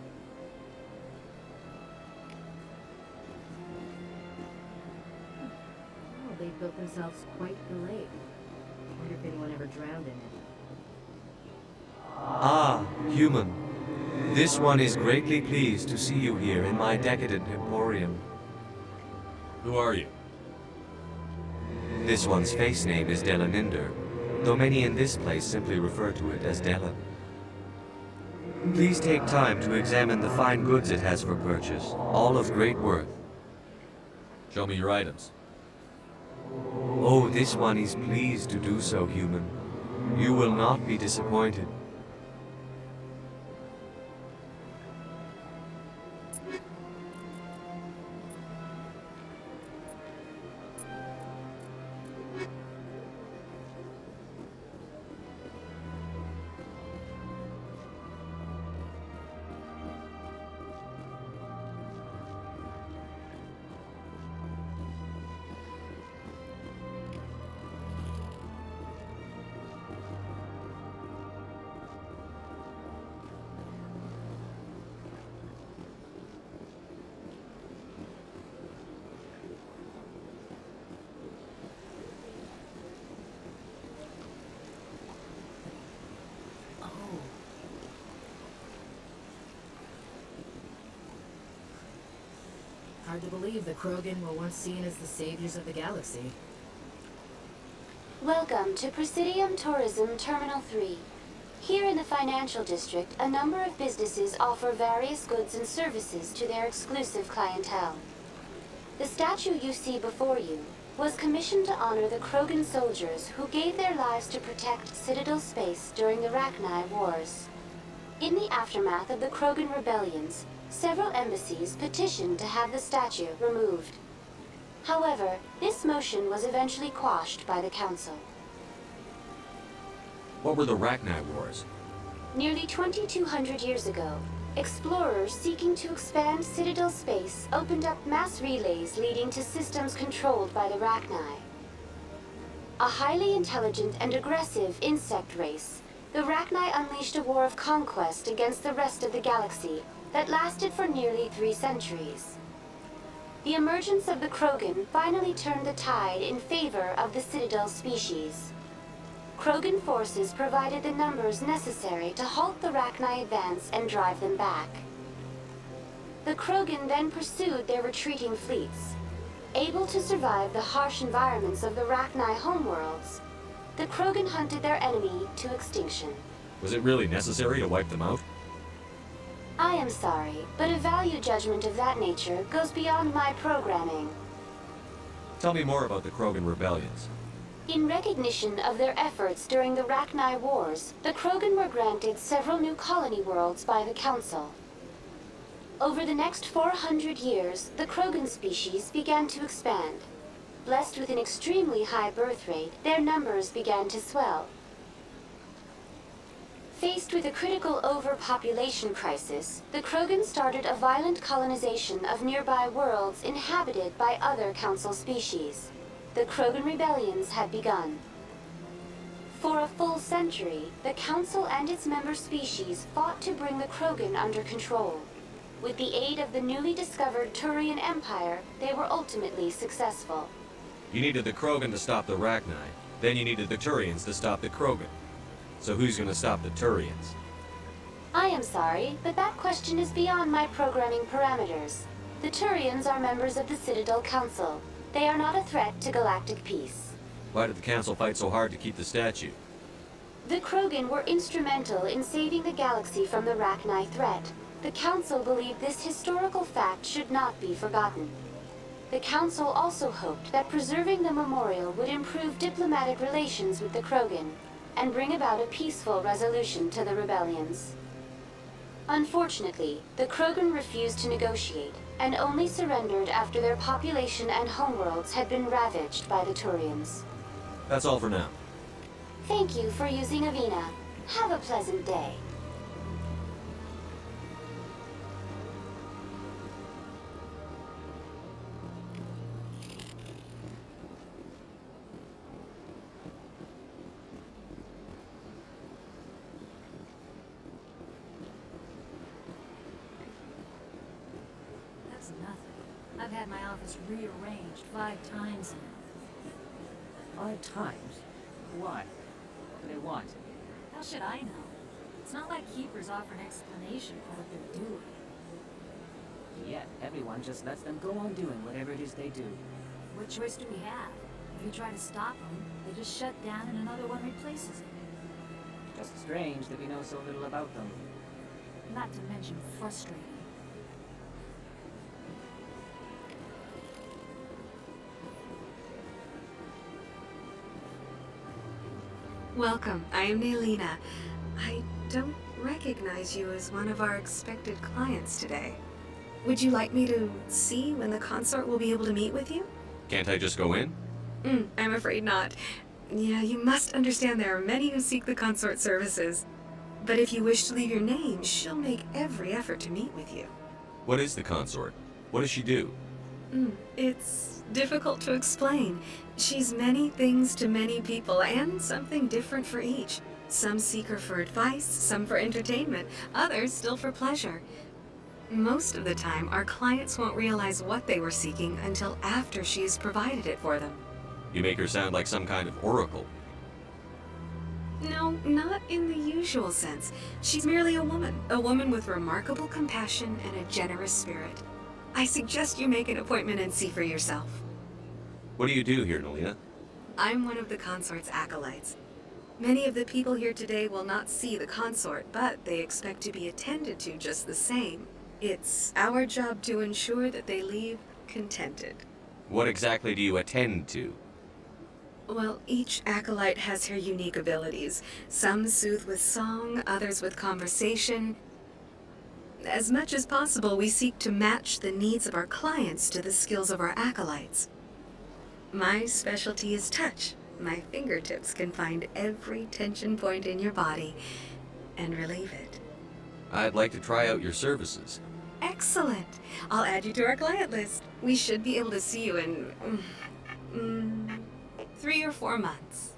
Oh, they built themselves quite the lake. I wonder if anyone ever drowned in it. Ah, human. This one is greatly pleased to see you here in my decadent emporium. Who are you? This one's face name is Delaninder, though many in this place simply refer to it as Delan. Please take time to examine the fine goods it has for purchase, all of great worth. Show me your items. Oh, this one is pleased to do so, human. You will not be disappointed. Hard to believe the Krogan were once seen as the saviors of the galaxy. Welcome to Presidium Tourism Terminal 3. Here in the financial district, a number of businesses offer various goods and services to their exclusive clientele. The statue you see before you was commissioned to honor the Krogan soldiers who gave their lives to protect Citadel space during the Rachni Wars. In the aftermath of the Krogan rebellions, several embassies petitioned to have the statue removed. However, this motion was eventually quashed by the Council. What were the Rachni Wars? Nearly 2,200 years ago, explorers seeking to expand Citadel space opened up mass relays leading to systems controlled by the Rachni. A highly intelligent and aggressive insect race, the Rachni unleashed a war of conquest against the rest of the galaxy that lasted for nearly 3 centuries. The emergence of the Krogan finally turned the tide in favor of the Citadel species. Krogan forces provided the numbers necessary to halt the Rachni advance and drive them back. The Krogan then pursued their retreating fleets. Able to survive the harsh environments of the Rachni homeworlds, the Krogan hunted their enemy to extinction. Was it really necessary to wipe them out? I am sorry, but a value judgment of that nature goes beyond my programming. Tell me more about the Krogan rebellions. In recognition of their efforts during the Rachni Wars, the Krogan were granted several new colony worlds by the Council. Over the next 400 years, the Krogan species began to expand. Blessed with an extremely high birth rate, their numbers began to swell. Faced with a critical overpopulation crisis, the Krogan started a violent colonization of nearby worlds inhabited by other Council species. The Krogan rebellions had begun. For a full century, the Council and its member species fought to bring the Krogan under control. With the aid of the newly discovered Turian Empire, they were ultimately successful. You needed the Krogan to stop the Rachni, then you needed the Turians to stop the Krogan. So who's gonna stop the Turians? I am sorry, but that question is beyond my programming parameters. The Turians are members of the Citadel Council. They are not a threat to galactic peace. Why did the Council fight so hard to keep the statue? The Krogan were instrumental in saving the galaxy from the Rachni threat. The Council believed this historical fact should not be forgotten. The Council also hoped that preserving the memorial would improve diplomatic relations with the Krogan and bring about a peaceful resolution to the rebellions. Unfortunately, the Krogan refused to negotiate and only surrendered after their population and homeworlds had been ravaged by the Turians. That's all for now. Thank you for using Avina. Have a pleasant day. That's nothing. I've had my office rearranged 5 times now. 5 times? Why? What do they want? How should I know? It's not like Keepers offer an explanation for what they're doing. Yet, everyone just lets them go on doing whatever it is they do. What choice do we have? If you try to stop them, they just shut down and another one replaces it. Just strange that we know so little about them. Not to mention frustrating. Welcome, I am Naelina. I don't recognize you as one of our expected clients today. Would you like me to see when the consort will be able to meet with you? Can't I just go in? I'm afraid not. Yeah, you must understand there are many who seek the consort services. But if you wish to leave your name, she'll make every effort to meet with you. What is the consort? What does she do? It's difficult to explain. She's many things to many people, and something different for each. Some seek her for advice, some for entertainment, others still for pleasure. Most of the time, our clients won't realize what they were seeking until after she has provided it for them. You make her sound like some kind of oracle. No, not in the usual sense. She's merely a woman with remarkable compassion and a generous spirit. I suggest you make an appointment and see for yourself. What do you do here, Naelina? I'm one of the consort's acolytes. Many of the people here today will not see the consort, but they expect to be attended to just the same. It's our job to ensure that they leave contented. What exactly do you attend to? Well, each acolyte has her unique abilities. Some soothe with song, others with conversation. As much as possible, we seek to match the needs of our clients to the skills of our acolytes. My specialty is touch. My fingertips can find every tension point in your body and relieve it. I'd like to try out your services. Excellent. I'll add you to our client list. We should be able to see you in 3 or 4 months.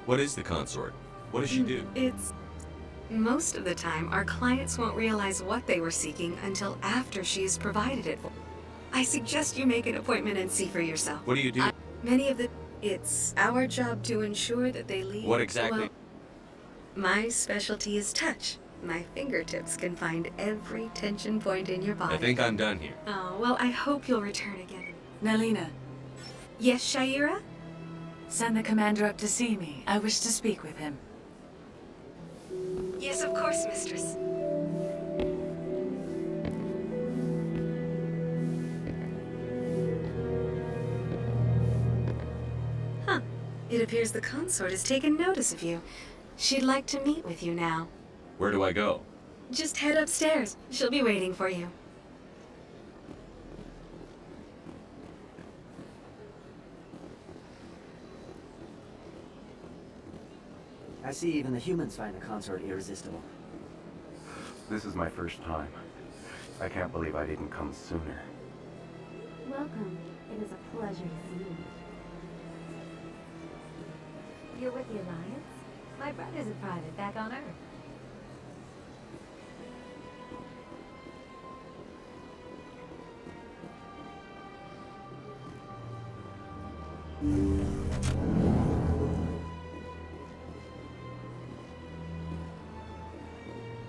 What is the consort? What does she do? Most of the time, our clients won't realize what they were seeking until after she has provided it. I suggest you make an appointment and see for yourself. What do you do? It's our job to ensure that they leave. What exactly? Well, my specialty is touch. My fingertips can find every tension point in your body. I think I'm done here. Oh, well, I hope you'll return again. Naelina. Yes, Sha'ira? Send the commander up to see me. I wish to speak with him. Yes, of course, mistress. Huh. It appears the consort has taken notice of you. She'd like to meet with you now. Where do I go? Just head upstairs. She'll be waiting for you. I see even the humans find the consort irresistible. This is my first time. I can't believe I didn't come sooner. Welcome. It is a pleasure to see you. You're with the Alliance? My brother's a private back on Earth.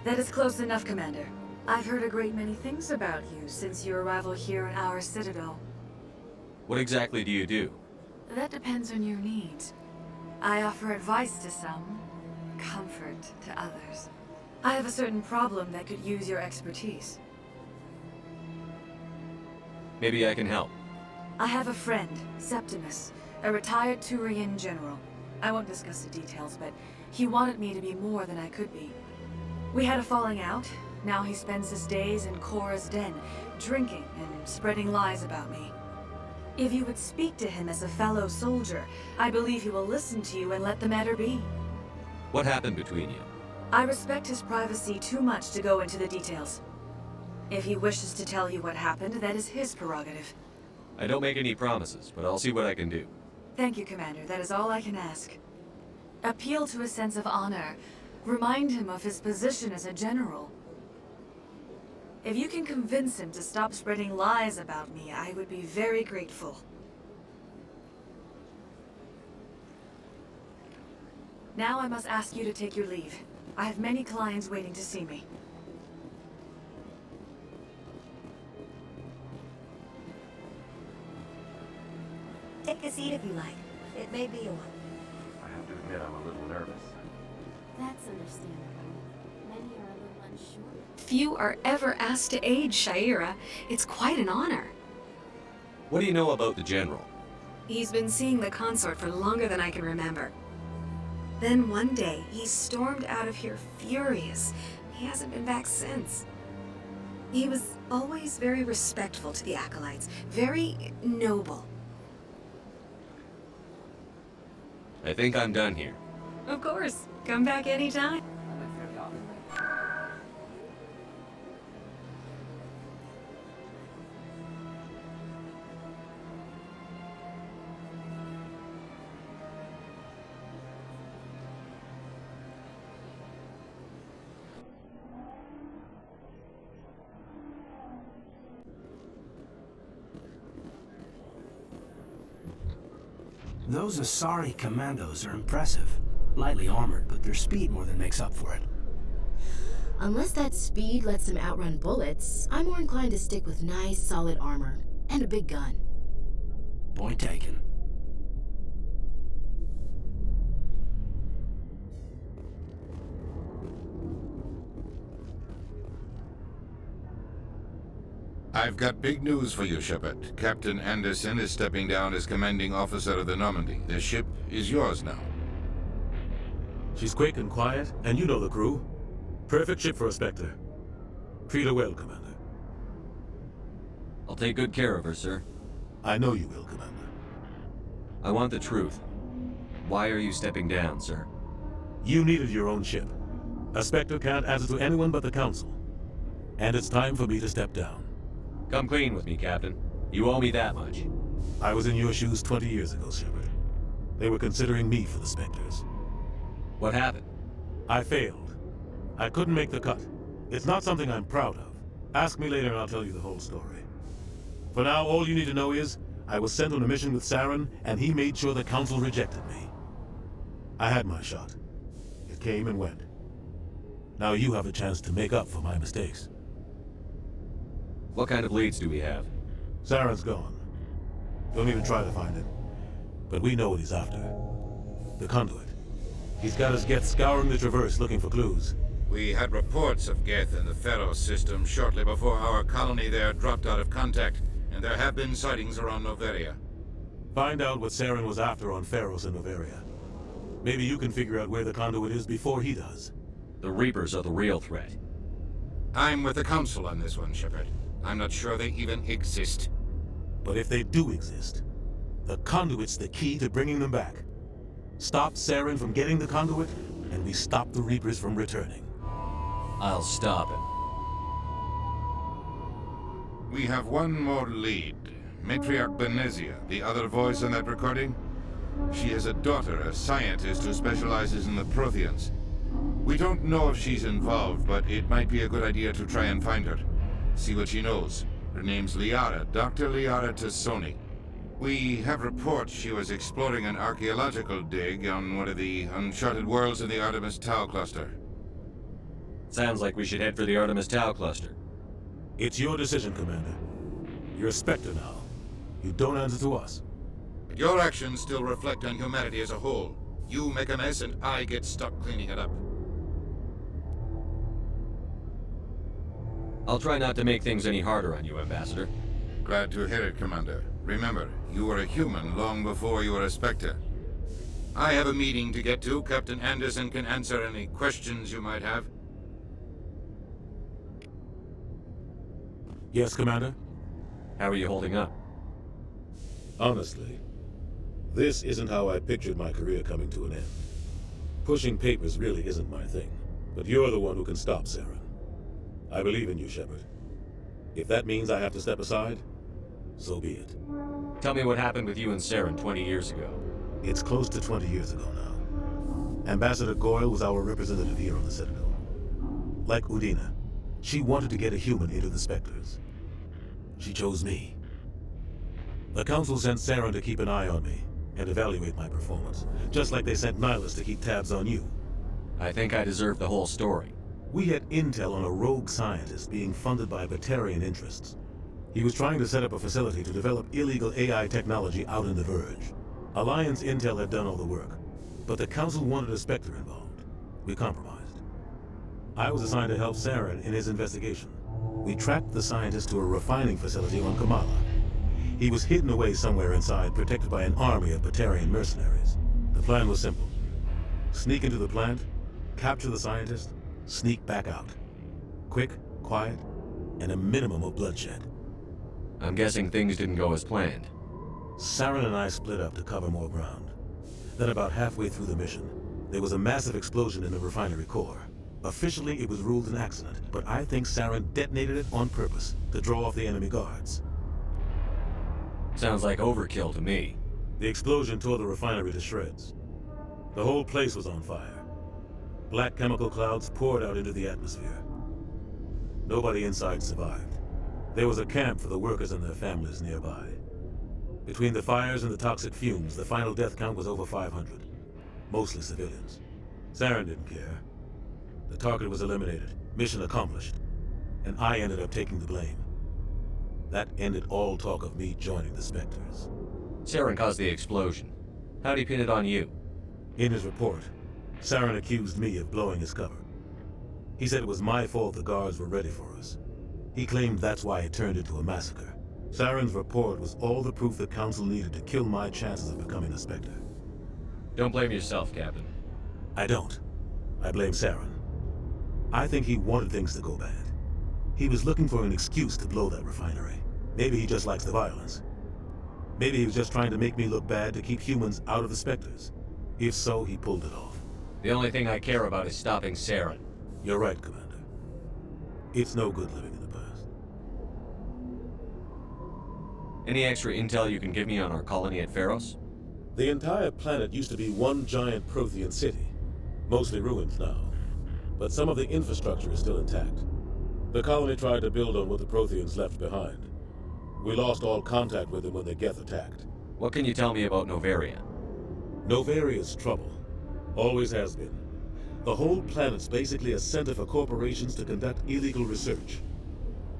That is close enough, Commander. I've heard a great many things about you since your arrival here in our Citadel. What exactly do you do? That depends on your needs. I offer advice to some, comfort to others. I have a certain problem that could use your expertise. Maybe I can help. I have a friend, Septimus, a retired Turian general. I won't discuss the details, but he wanted me to be more than I could be. We had a falling out. Now he spends his days in Korra's den, drinking and spreading lies about me. If you would speak to him as a fellow soldier, I believe he will listen to you and let the matter be. What happened between you? I respect his privacy too much to go into the details. If he wishes to tell you what happened, that is his prerogative. I don't make any promises, but I'll see what I can do. Thank you, Commander. That is all I can ask. Appeal to his sense of honor. Remind him of his position as a general. If you can convince him to stop spreading lies about me, I would be very grateful. Now I must ask you to take your leave. I have many clients waiting to see me. Take a seat if you like. It may be a while. I have to admit I'm a little nervous. That's understandable. Many are a little unsure. Few are ever asked to aid Sha'ira. It's quite an honor. What do you know about the General? He's been seeing the consort for longer than I can remember. Then one day, he stormed out of here furious. He hasn't been back since. He was always very respectful to the Acolytes, very noble. I think I'm done here. Of course. Come back anytime. Those Asari commandos are impressive. Lightly armored, but their speed more than makes up for it. Unless that speed lets them outrun bullets, I'm more inclined to stick with nice, solid armor. And a big gun. Point taken. I've got big news for you, Shepard. Captain Anderson is stepping down as commanding officer of the Normandy. The ship is yours now. She's quick and quiet, and you know the crew. Perfect ship for a Spectre. Treat her well, Commander. I'll take good care of her, sir. I know you will, Commander. I want the truth. Why are you stepping down, sir? You needed your own ship. A Spectre can't answer to anyone but the Council. And it's time for me to step down. Come clean with me, Captain. You owe me that much. I was in your shoes 20 years ago, Shepard. They were considering me for the Spectres. What happened? I failed. I couldn't make the cut. It's not something I'm proud of. Ask me later and I'll tell you the whole story. For now, all you need to know is, I was sent on a mission with Saren, and he made sure the Council rejected me. I had my shot. It came and went. Now you have a chance to make up for my mistakes. What kind of leads do we have? Saren's gone. Don't even try to find him. But we know what he's after. The Conduit. He's got his Geth scouring the Traverse looking for clues. We had reports of Geth in the Pharos system shortly before our colony there dropped out of contact, and there have been sightings around Noveria. Find out what Saren was after on Pharos and Noveria. Maybe you can figure out where the Conduit is before he does. The Reapers are the real threat. I'm with the Council on this one, Shepard. I'm not sure they even exist. But if they do exist, the Conduit's the key to bringing them back. Stop Saren from getting the Conduit, and we stop the Reapers from returning. I'll stop him. We have one more lead. Matriarch Benezia, the other voice on that recording. She has a daughter, a scientist who specializes in the Protheans. We don't know if she's involved, but it might be a good idea to try and find her. See what she knows. Her name's Liara, Dr. Liara Tassoni. We have reports she was exploring an archaeological dig on one of the uncharted worlds in the Artemis Tau cluster. Sounds like we should head for the Artemis Tau cluster. It's your decision, Commander. You're a Spectre now. You don't answer to us. But your actions still reflect on humanity as a whole. You make a mess and I get stuck cleaning it up. I'll try not to make things any harder on you, Ambassador. Glad to hear it, Commander. Remember, you were a human long before you were a Spectre. I have a meeting to get to. Captain Anderson can answer any questions you might have. Yes, Commander? How are you holding up? Honestly, this isn't how I pictured my career coming to an end. Pushing papers really isn't my thing, but you're the one who can stop Saren. I believe in you, Shepard. If that means I have to step aside, so be it. Tell me what happened with you and Saren 20 years ago. It's close to 20 years ago now. Ambassador Goyle was our representative here on the Citadel. Like Udina, she wanted to get a human into the Spectres. She chose me. The Council sent Saren to keep an eye on me and evaluate my performance, just like they sent Nihilus to keep tabs on you. I think I deserve the whole story. We had intel on a rogue scientist being funded by Batarian interests. He was trying to set up a facility to develop illegal AI technology out in the Verge. Alliance intel had done all the work, but the Council wanted a Spectre involved. We compromised. I was assigned to help Saren in his investigation. We tracked the scientist to a refining facility on Kamala. He was hidden away somewhere inside, protected by an army of Batarian mercenaries. The plan was simple. Sneak into the plant, capture the scientist, sneak back out. Quick, quiet, and a minimum of bloodshed. I'm guessing things didn't go as planned. Saren and I split up to cover more ground. Then about halfway through the mission, there was a massive explosion in the refinery core. Officially, it was ruled an accident, but I think Saren detonated it on purpose to draw off the enemy guards. Sounds like overkill to me. The explosion tore the refinery to shreds. The whole place was on fire. Black chemical clouds poured out into the atmosphere. Nobody inside survived. There was a camp for the workers and their families nearby. Between the fires and the toxic fumes, the final death count was over 500. Mostly civilians. Saren didn't care. The target was eliminated, mission accomplished, and I ended up taking the blame. That ended all talk of me joining the Spectres. Saren caused the explosion. How'd he pin it on you? In his report, Saren accused me of blowing his cover. He said it was my fault the guards were ready for us. He claimed that's why it turned into a massacre. Saren's report was all the proof the Council needed to kill my chances of becoming a Spectre. Don't blame yourself, Captain. I don't. I blame Saren. I think he wanted things to go bad. He was looking for an excuse to blow that refinery. Maybe he just likes the violence. Maybe he was just trying to make me look bad to keep humans out of the Spectres. If so, he pulled it off. The only thing I care about is stopping Saren. You're right, Commander. It's no good living in the past. Any extra intel you can give me on our colony at Pharos? The entire planet used to be one giant Prothean city. Mostly ruins now. But some of the infrastructure is still intact. The colony tried to build on what the Protheans left behind. We lost all contact with them when the Geth attacked. What can you tell me about Noveria? Novaria's trouble. Always has been. The whole planet's basically a center for corporations to conduct illegal research.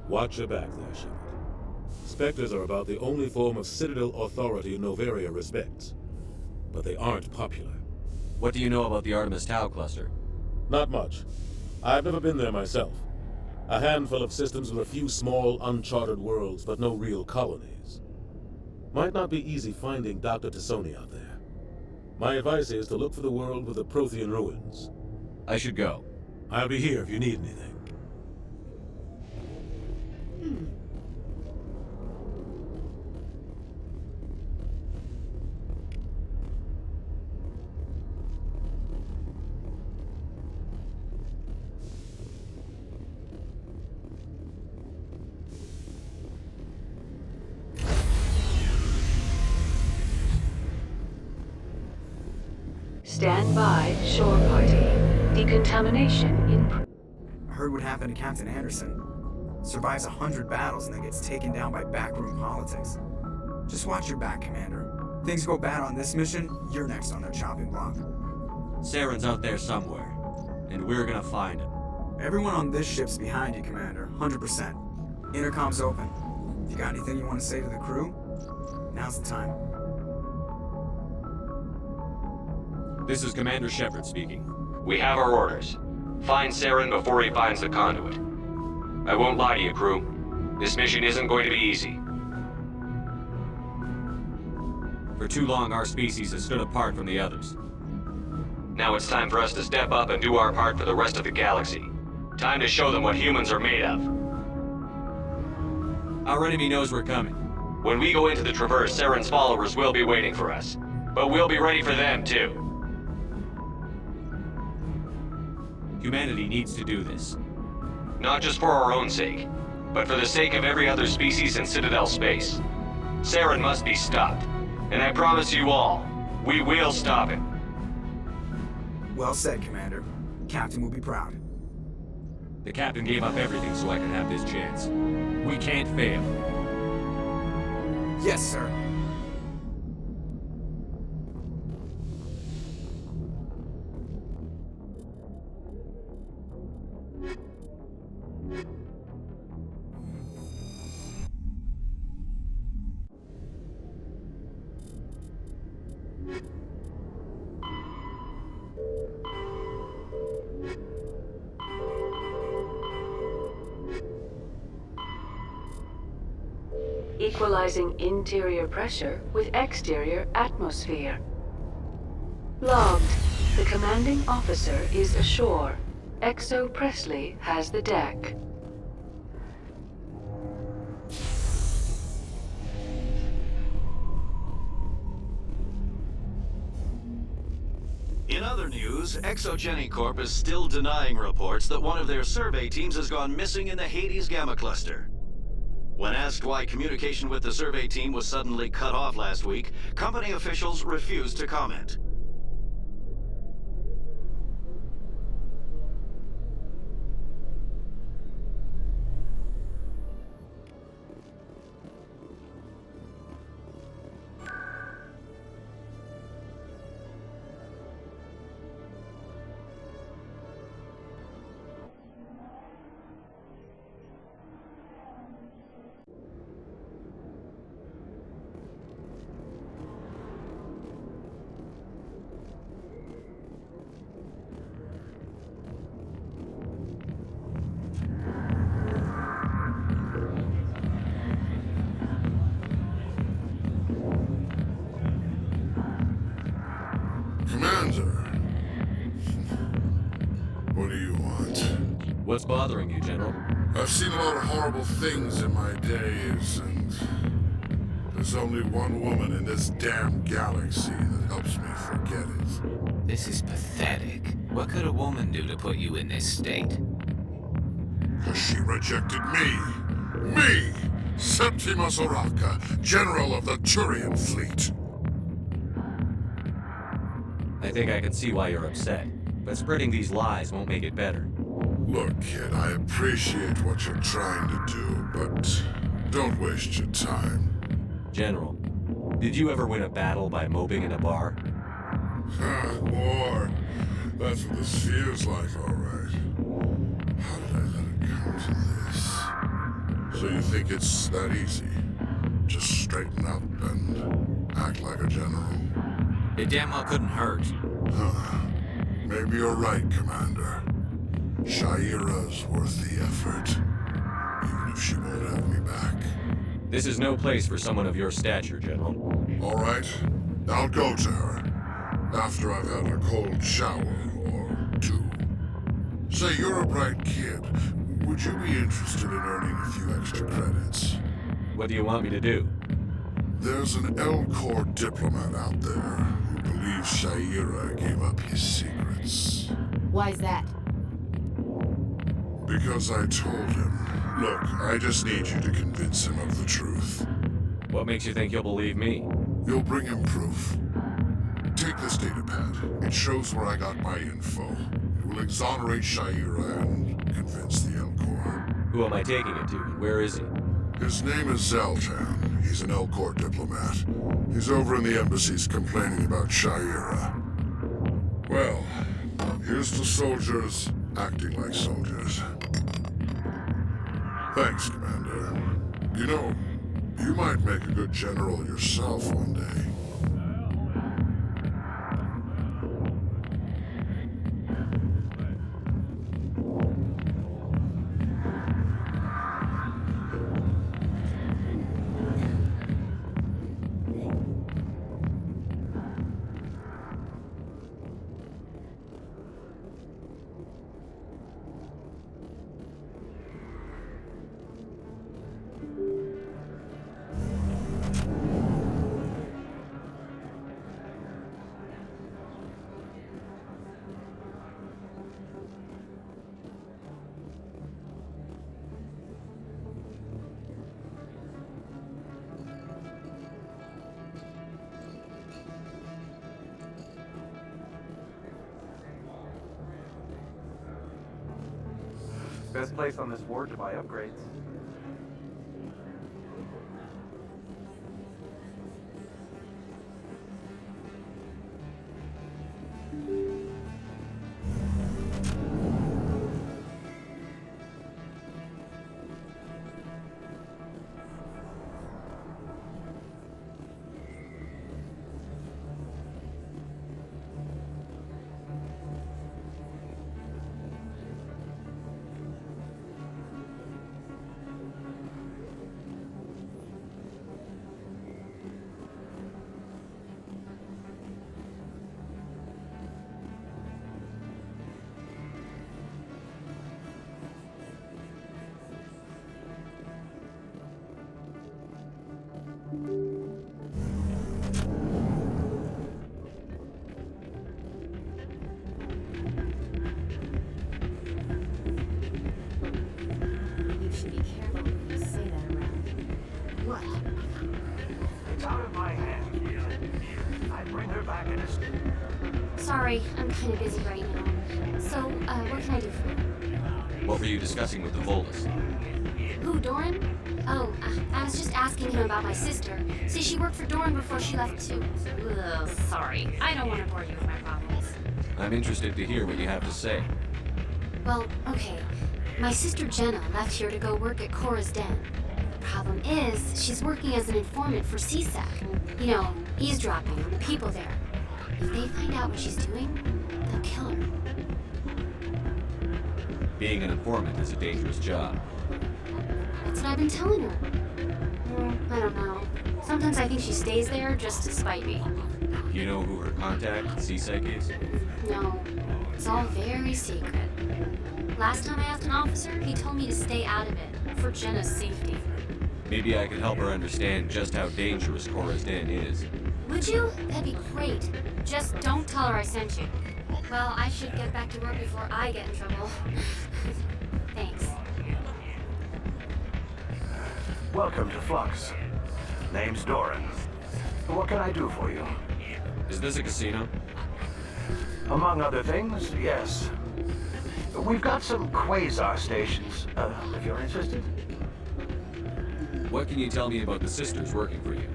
Watch your back there, Shepard. Spectres are about the only form of Citadel authority Noveria respects. But they aren't popular. What do you know about the Artemis Tau cluster? Not much. I've never been there myself. A handful of systems with a few small, uncharted worlds, but no real colonies. Might not be easy finding Dr. T'Soni out there. My advice is to look for the world with the Prothean ruins. I should go. I'll be here if you need anything. Stand by, shore party. Decontamination in... I heard what happened to Captain Anderson. Survives 100 battles and then gets taken down by backroom politics. Just watch your back, Commander. Things go bad on this mission, you're next on their chopping block. Saren's out there somewhere, and we're gonna find him. Everyone on this ship's behind you, Commander. 100%. Intercom's open. If you got anything you want to say to the crew, now's the time. This is Commander Shepard speaking. We have our orders. Find Saren before he finds the conduit. I won't lie to you, crew. This mission isn't going to be easy. For too long, our species has stood apart from the others. Now it's time for us to step up and do our part for the rest of the galaxy. Time to show them what humans are made of. Our enemy knows we're coming. When we go into the Traverse, Saren's followers will be waiting for us. But we'll be ready for them, too. Humanity needs to do this. Not just for our own sake, but for the sake of every other species in Citadel space. Saren must be stopped. And I promise you all, we will stop him. Well said, Commander. Captain will be proud. The captain gave up everything so I could have this chance. We can't fail. Yes, sir. Equalizing interior pressure with exterior atmosphere. Logged. The commanding officer is ashore. Exo Presley has the deck. In other news, Exogeny Corp is still denying reports that one of their survey teams has gone missing in the Hades Gamma Cluster. When asked why communication with the survey team was suddenly cut off last week, company officials refused to comment. Commander. What do you want? What's bothering you, General? I've seen a lot of horrible things in my days, and there's only one woman in this damn galaxy that helps me forget it. This is pathetic. What could a woman do to put you in this state? Because she rejected me. Me! Septimus Oraka, General of the Turian Fleet. I think I can see why you're upset, but spreading these lies won't make it better. Look, kid, I appreciate what you're trying to do, but don't waste your time. General, did you ever win a battle by moping in a bar? War. That's what this feels like, all right. How did I let it come to this? So you think it's that easy? Just straighten up and act like a general? It damn well couldn't hurt. Maybe you're right, Commander. Shaira's worth the effort, even if she won't have me back. This is no place for someone of your stature, General. All right, I'll go to her. After I've had a cold shower or two. Say, you're a bright kid. Would you be interested in earning a few extra credits? What do you want me to do? There's an Elcor diplomat out there who believes Shaira gave up his secrets. Why's that? Because I told him. Look, I just need you to convince him of the truth. What makes you think he'll believe me? You'll bring him proof. Take this datapad. It shows where I got my info. It will exonerate Shaira and convince the Elcor. Who am I taking it to? Where is he? His name is Zaltan. He's an Elcor diplomat. He's over in the embassies complaining about Shaira. Well, here's to soldiers acting like soldiers. Thanks, Commander. You know, you might make a good general yourself one day. Best place on this ward to buy upgrades. You should be careful when you say that around. What? It's out of my hands. I bring her back in a... Sorry, I'm kind of busy right now. So, what can I do for you? What were you discussing with the Volus? Who, Doran? Oh, I was just asking him about my sister. See, she worked for Doran before she left too. Ugh, sorry. I don't want to bore you with my problems. I'm interested to hear what you have to say. Well, okay. My sister Jenna left here to go work at Cora's Den. The problem is, she's working as an informant for CSAC. You know, eavesdropping on the people there. If they find out what she's doing, they'll kill her. Being an informant is a dangerous job. That's what I've been telling her. I don't know. Sometimes I think she stays there just to spite me. You know who her contact at CSEC is? No, it's all very secret. Last time I asked an officer, he told me to stay out of it, for Jenna's safety. Maybe I could help her understand just how dangerous Cora's Den is. Would you? That'd be great. Just don't tell her I sent you. Well, I should get back to work before I get in trouble. Thanks. Welcome to Flux. Name's Doran. What can I do for you? Is this a casino? Among other things, yes. We've got some quasar stations, if you're interested. What can you tell me about the sisters working for you?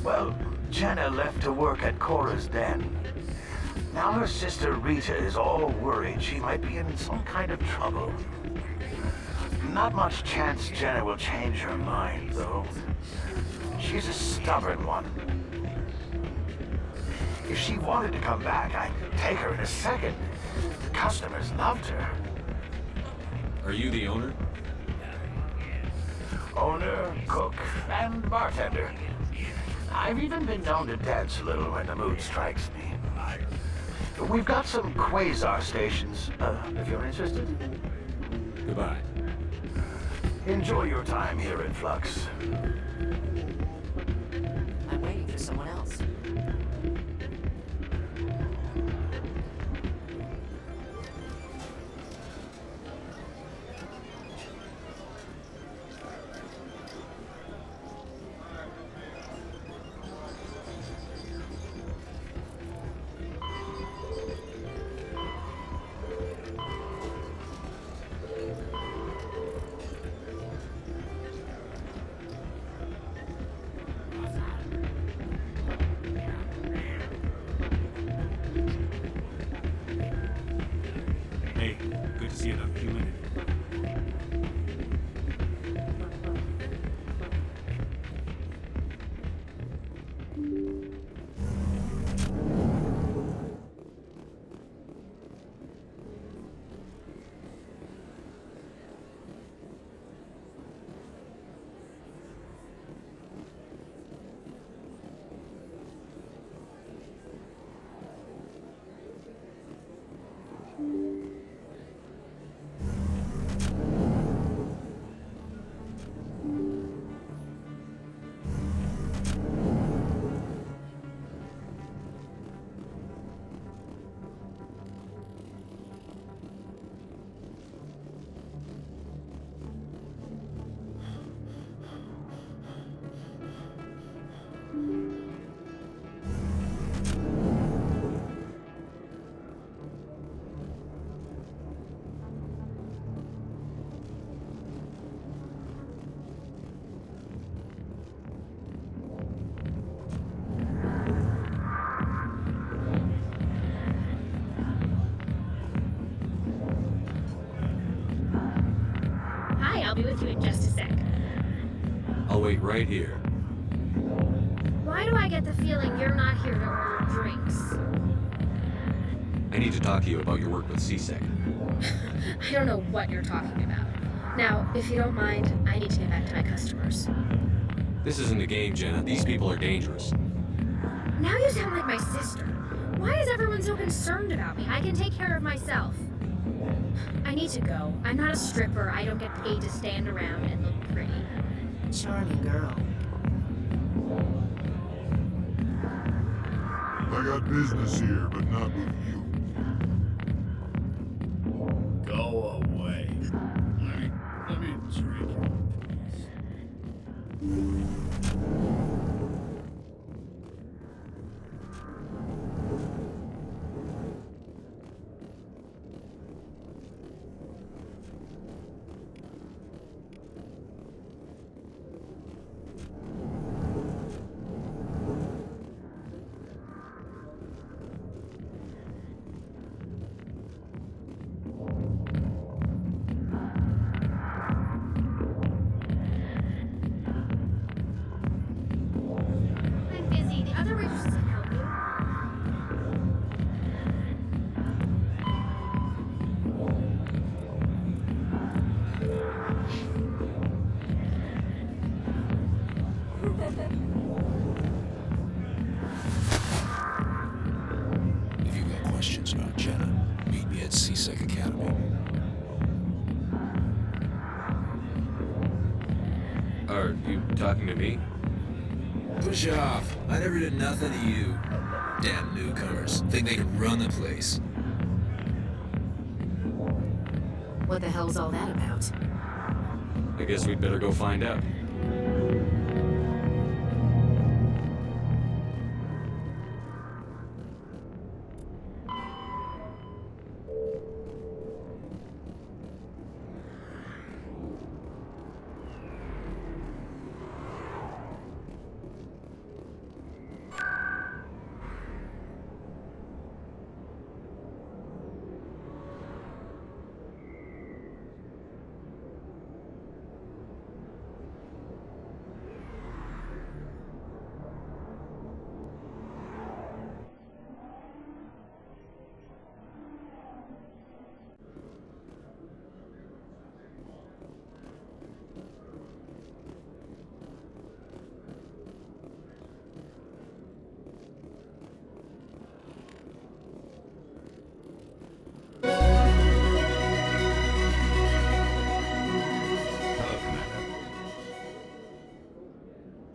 Well, Jenna left to work at Cora's Den. Now her sister Rita is all worried she might be in some kind of trouble. Not much chance Jenna will change her mind, though. She's a stubborn one. If she wanted to come back, I'd take her in a second. The customers loved her. Are you the owner? Owner, cook, and bartender. I've even been known to dance a little when the mood strikes me. We've got some quasar stations, if you're interested. Goodbye. Enjoy your time here in Flux. I'm waiting for someone else. wait right here. Why do I get the feeling you're not here to order drinks? I need to talk to you about your work with CSEC. I don't know what you're talking about. Now, if you don't mind, I need to get back to my customers. This isn't a game, Jenna. These people are dangerous. Now you sound like my sister. Why is everyone so concerned about me? I can take care of myself. I need to go. I'm not a stripper. I don't get paid to stand around and look pretty. Charming girl. I got business here, but not with you. Go away. Let me drink. I'm busy. The other waitresses can help you. If you've got questions about Jenna, meet me at CSEC Academy. Are you talking to me? Push off. I never did nothing to you. Damn newcomers. Think they can run the place. What the hell's all that about? I guess we'd better go find out.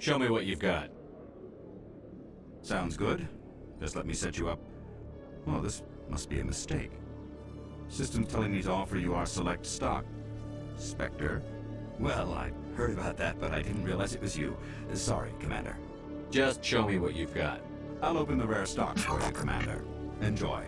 Show me what you've got. Sounds good. Just let me set you up. Well, this must be a mistake. System's telling me to offer you our select stock. Spectre? Well, I heard about that, but I didn't realize it was you. Sorry, Commander. Just show me what you've got. I'll open the rare stock for you, Commander. Enjoy.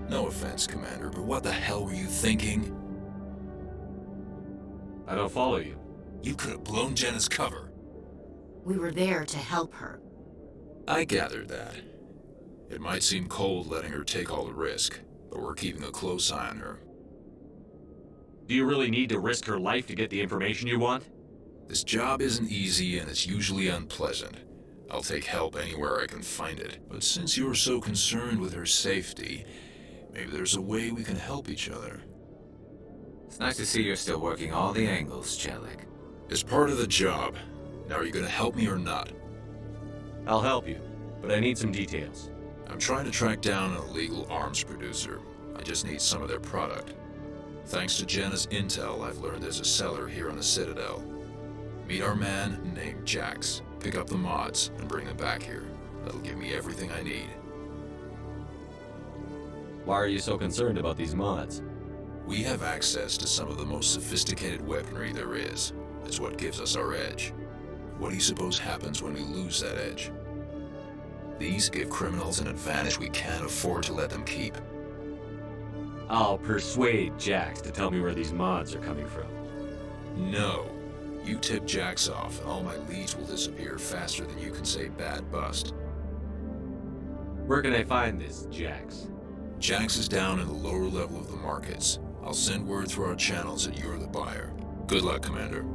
No offense, Commander, but what the hell were you thinking? I don't follow you. You could have blown Jenna's cover. We were there to help her. I gathered that. It might seem cold letting her take all the risk, but we're keeping a close eye on her. Do you really need to risk her life to get the information you want? This job isn't easy and it's usually unpleasant. I'll take help anywhere I can find it. But since you're so concerned with her safety, maybe there's a way we can help each other. It's nice to see you're still working all the angles, Chelik. It's part of the job. Now, are you gonna help me or not? I'll help you, but I need some details. I'm trying to track down an illegal arms producer. I just need some of their product. Thanks to Jenna's intel, I've learned there's a seller here on the Citadel. Meet our man named Jax. Pick up the mods and bring them back here. That'll give me everything I need. Why are you so concerned about these mods? We have access to some of the most sophisticated weaponry there is. It's what gives us our edge. What do you suppose happens when we lose that edge? These give criminals an advantage we can't afford to let them keep. I'll persuade Jax to tell me where these mods are coming from. No. You tip Jax off, and all my leads will disappear faster than you can say bad bust. Where can I find this Jax? Jax is down in the lower level of the markets. I'll send word through our channels that you're the buyer. Good luck, Commander.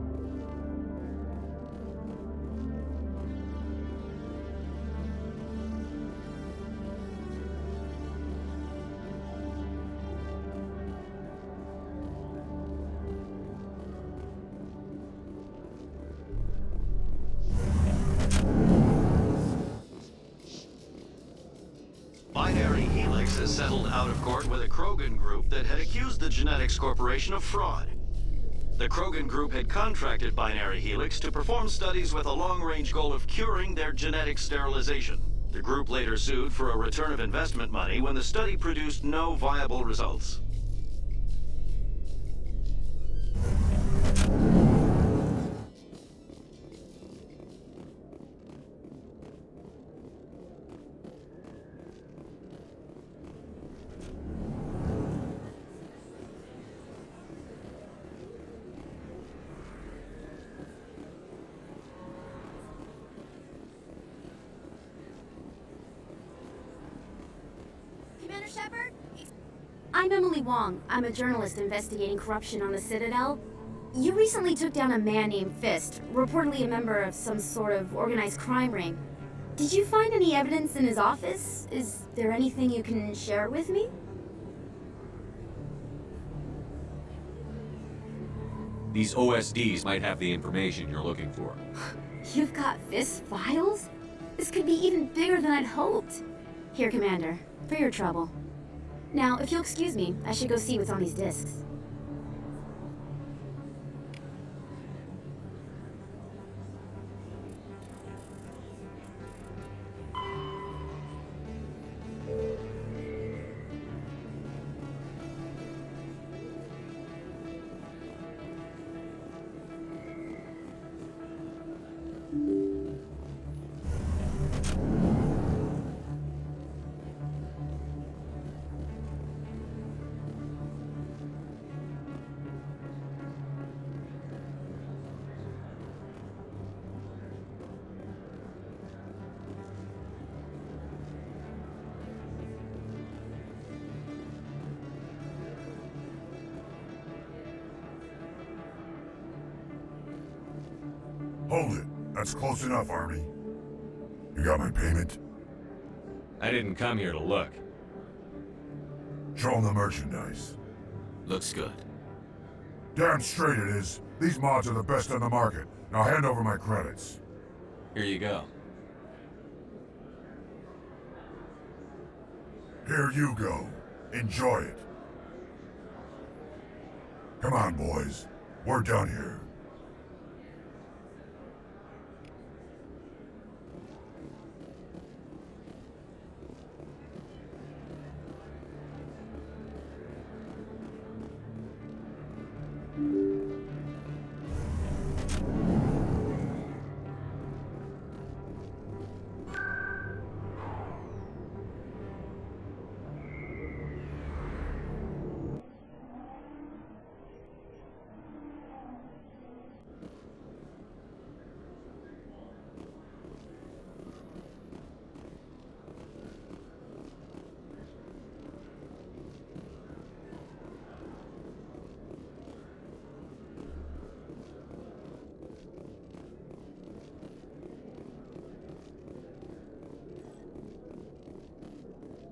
Binary Helix has settled out of court with a Krogan group that had accused the Genetics Corporation of fraud. The Krogan group had contracted Binary Helix to perform studies with a long-range goal of curing their genetic sterilization. The group later sued for a return of investment money when the study produced no viable results. Commander Shepard? I'm Emily Wong. I'm a journalist investigating corruption on the Citadel. You recently took down a man named Fist, reportedly a member of some sort of organized crime ring. Did you find any evidence in his office? Is there anything you can share with me? These OSDs might have the information you're looking for. You've got Fist's files? This could be even bigger than I'd hoped. Here, Commander, for your trouble. Now, if you'll excuse me, I should go see what's on these discs. Hold it. That's close enough, Army. You got my payment? I didn't come here to look. Show 'em the merchandise. Looks good. Damn straight it is. These mods are the best on the market. Now hand over my credits. Here you go. Here you go. Enjoy it. Come on, boys. We're done here.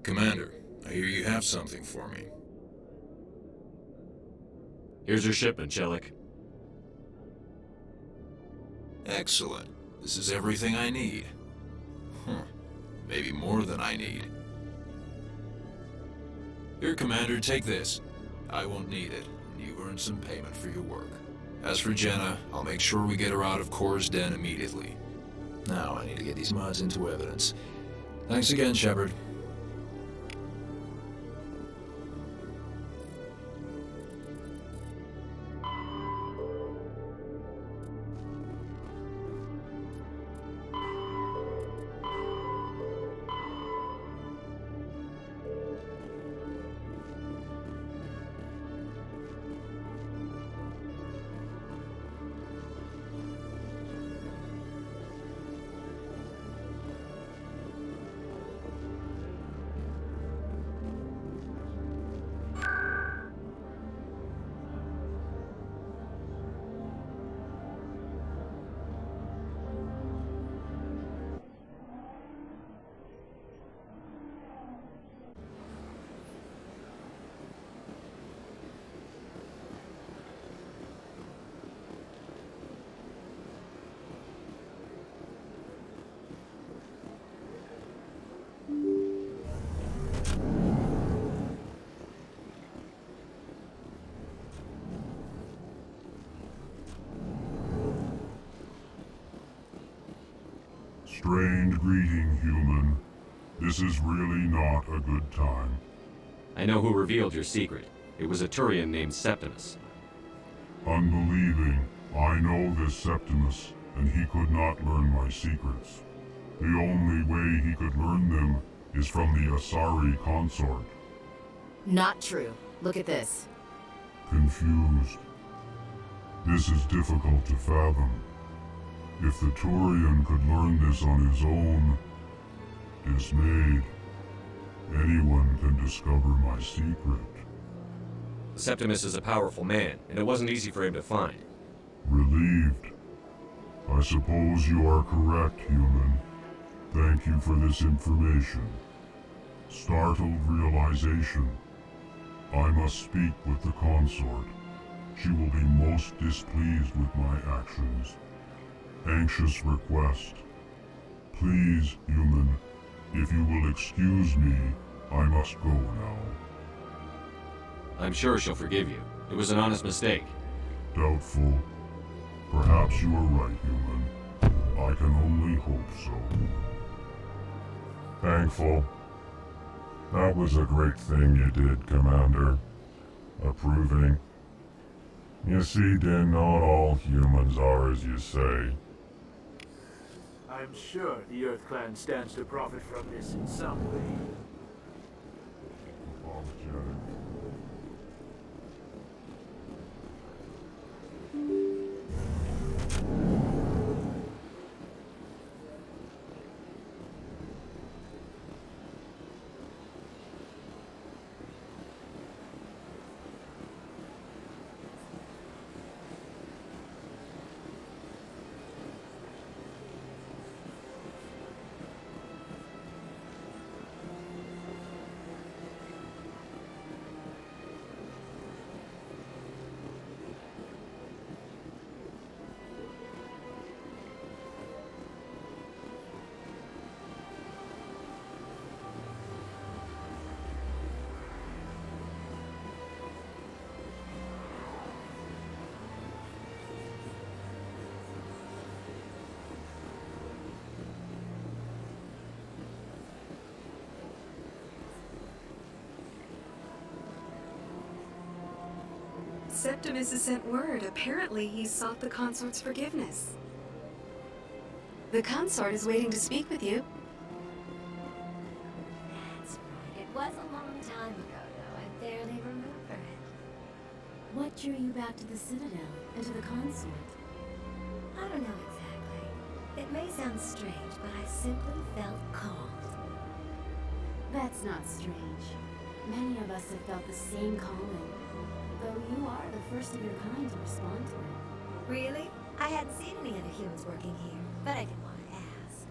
Commander, I hear you have something for me. Here's your shipment, Shellick. Excellent. This is everything I need. Maybe more than I need. Here, Commander, take this. I won't need it. You earned some payment for your work. As for Jenna, I'll make sure we get her out of Cora's den immediately. Now I need to get these mods into evidence. Thanks again, Shepard. Strange greeting, human. This is really not a good time. I know who revealed your secret. It was a Turian named Septimus. Unbelieving. I know this Septimus, and he could not learn my secrets. The only way he could learn them is from the Asari consort. Not true. Look at this. Confused. This is difficult to fathom. If the Turian could learn this on his own, dismayed, anyone can discover my secret. Septimus is a powerful man, and it wasn't easy for him to find. Relieved. I suppose you are correct, human. Thank you for this information. Startled realization. I must speak with the consort. She will be most displeased with my actions. Anxious request. Please, human, if you will excuse me, I must go now. I'm sure she'll forgive you. It was an honest mistake. Doubtful. Perhaps you are right, human. I can only hope so. Thankful. That was a great thing you did, Commander. Approving. You see, then not all humans are as you say. I'm sure the Earth Clan stands to profit from this in some way. Apologetic. Septimus has sent word. Apparently, he sought the consort's forgiveness. The consort is waiting to speak with you. That's right. It was a long time ago, though. I barely remember it. What drew you back to the Citadel and to the consort? I don't know exactly. It may sound strange, but I simply felt called. That's not strange. Many of us have felt the same calling, though you are the first of your kind to respond to it. Really? I hadn't seen any other humans working here, but I didn't want to ask.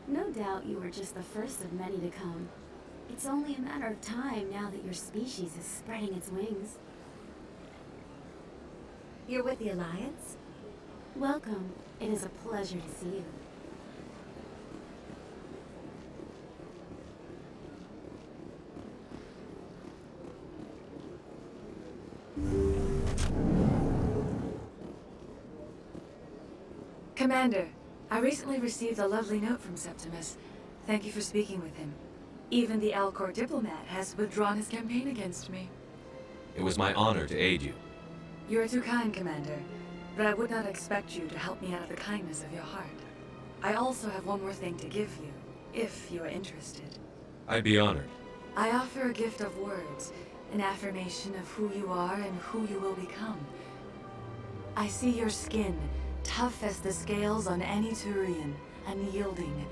No doubt you were just the first of many to come. It's only a matter of time now that your species is spreading its wings. You're with the Alliance? Welcome. It is a pleasure to see you. Commander, I recently received a lovely note from Septimus. Thank you for speaking with him. Even the Alcor diplomat has withdrawn his campaign against me. It was my honor to aid you. You are too kind, Commander, but I would not expect you to help me out of the kindness of your heart. I also have one more thing to give you, if you are interested. I'd be honored. I offer a gift of words, an affirmation of who you are and who you will become. I see your skin, tough as the scales on any Turian, unyielding,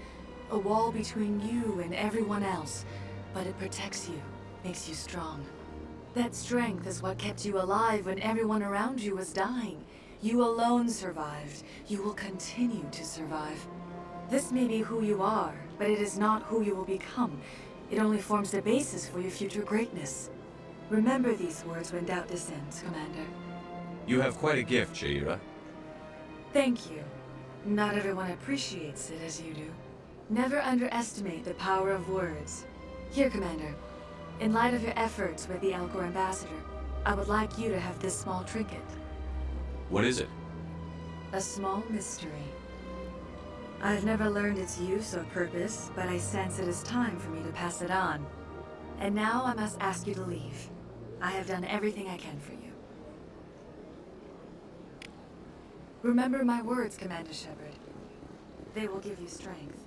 a wall between you and everyone else, but it protects you, makes you strong. That strength is what kept you alive when everyone around you was dying. You alone survived. You will continue to survive. This may be who you are, but it is not who you will become. It only forms the basis for your future greatness. Remember these words when doubt descends, Commander. You have quite a gift, Sha'ira. Thank you. Not everyone appreciates it as you do. Never underestimate the power of words. Here, Commander. In light of your efforts with the Alcor ambassador, I would like you to have this small trinket. What is it? A small mystery. I've never learned its use or purpose, but I sense it is time for me to pass it on. And now I must ask you to leave. I have done everything I can for you. Remember my words, Commander Shepard. They will give you strength.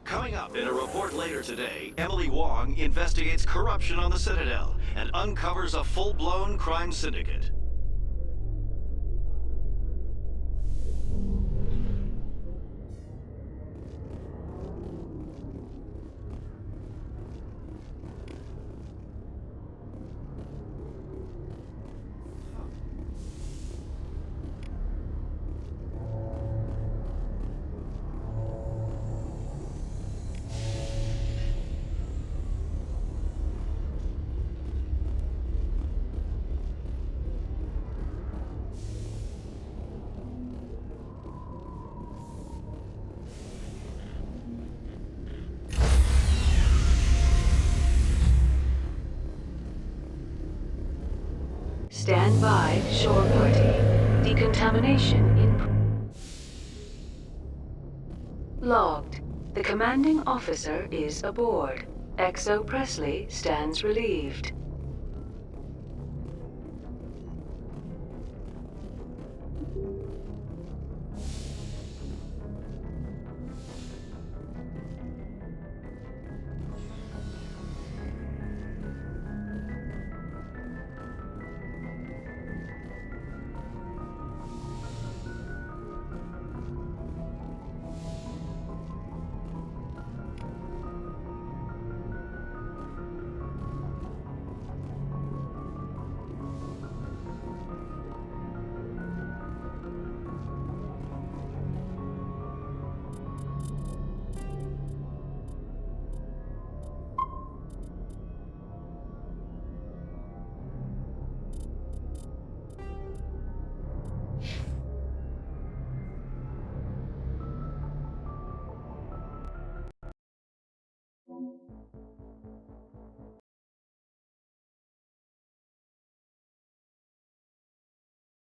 Coming up in a report later today, Emily Wong investigates corruption on the Citadel and uncovers a full-blown crime syndicate. Stand by, shore party. Decontamination in... Logged. The commanding officer is aboard. XO Presley stands relieved.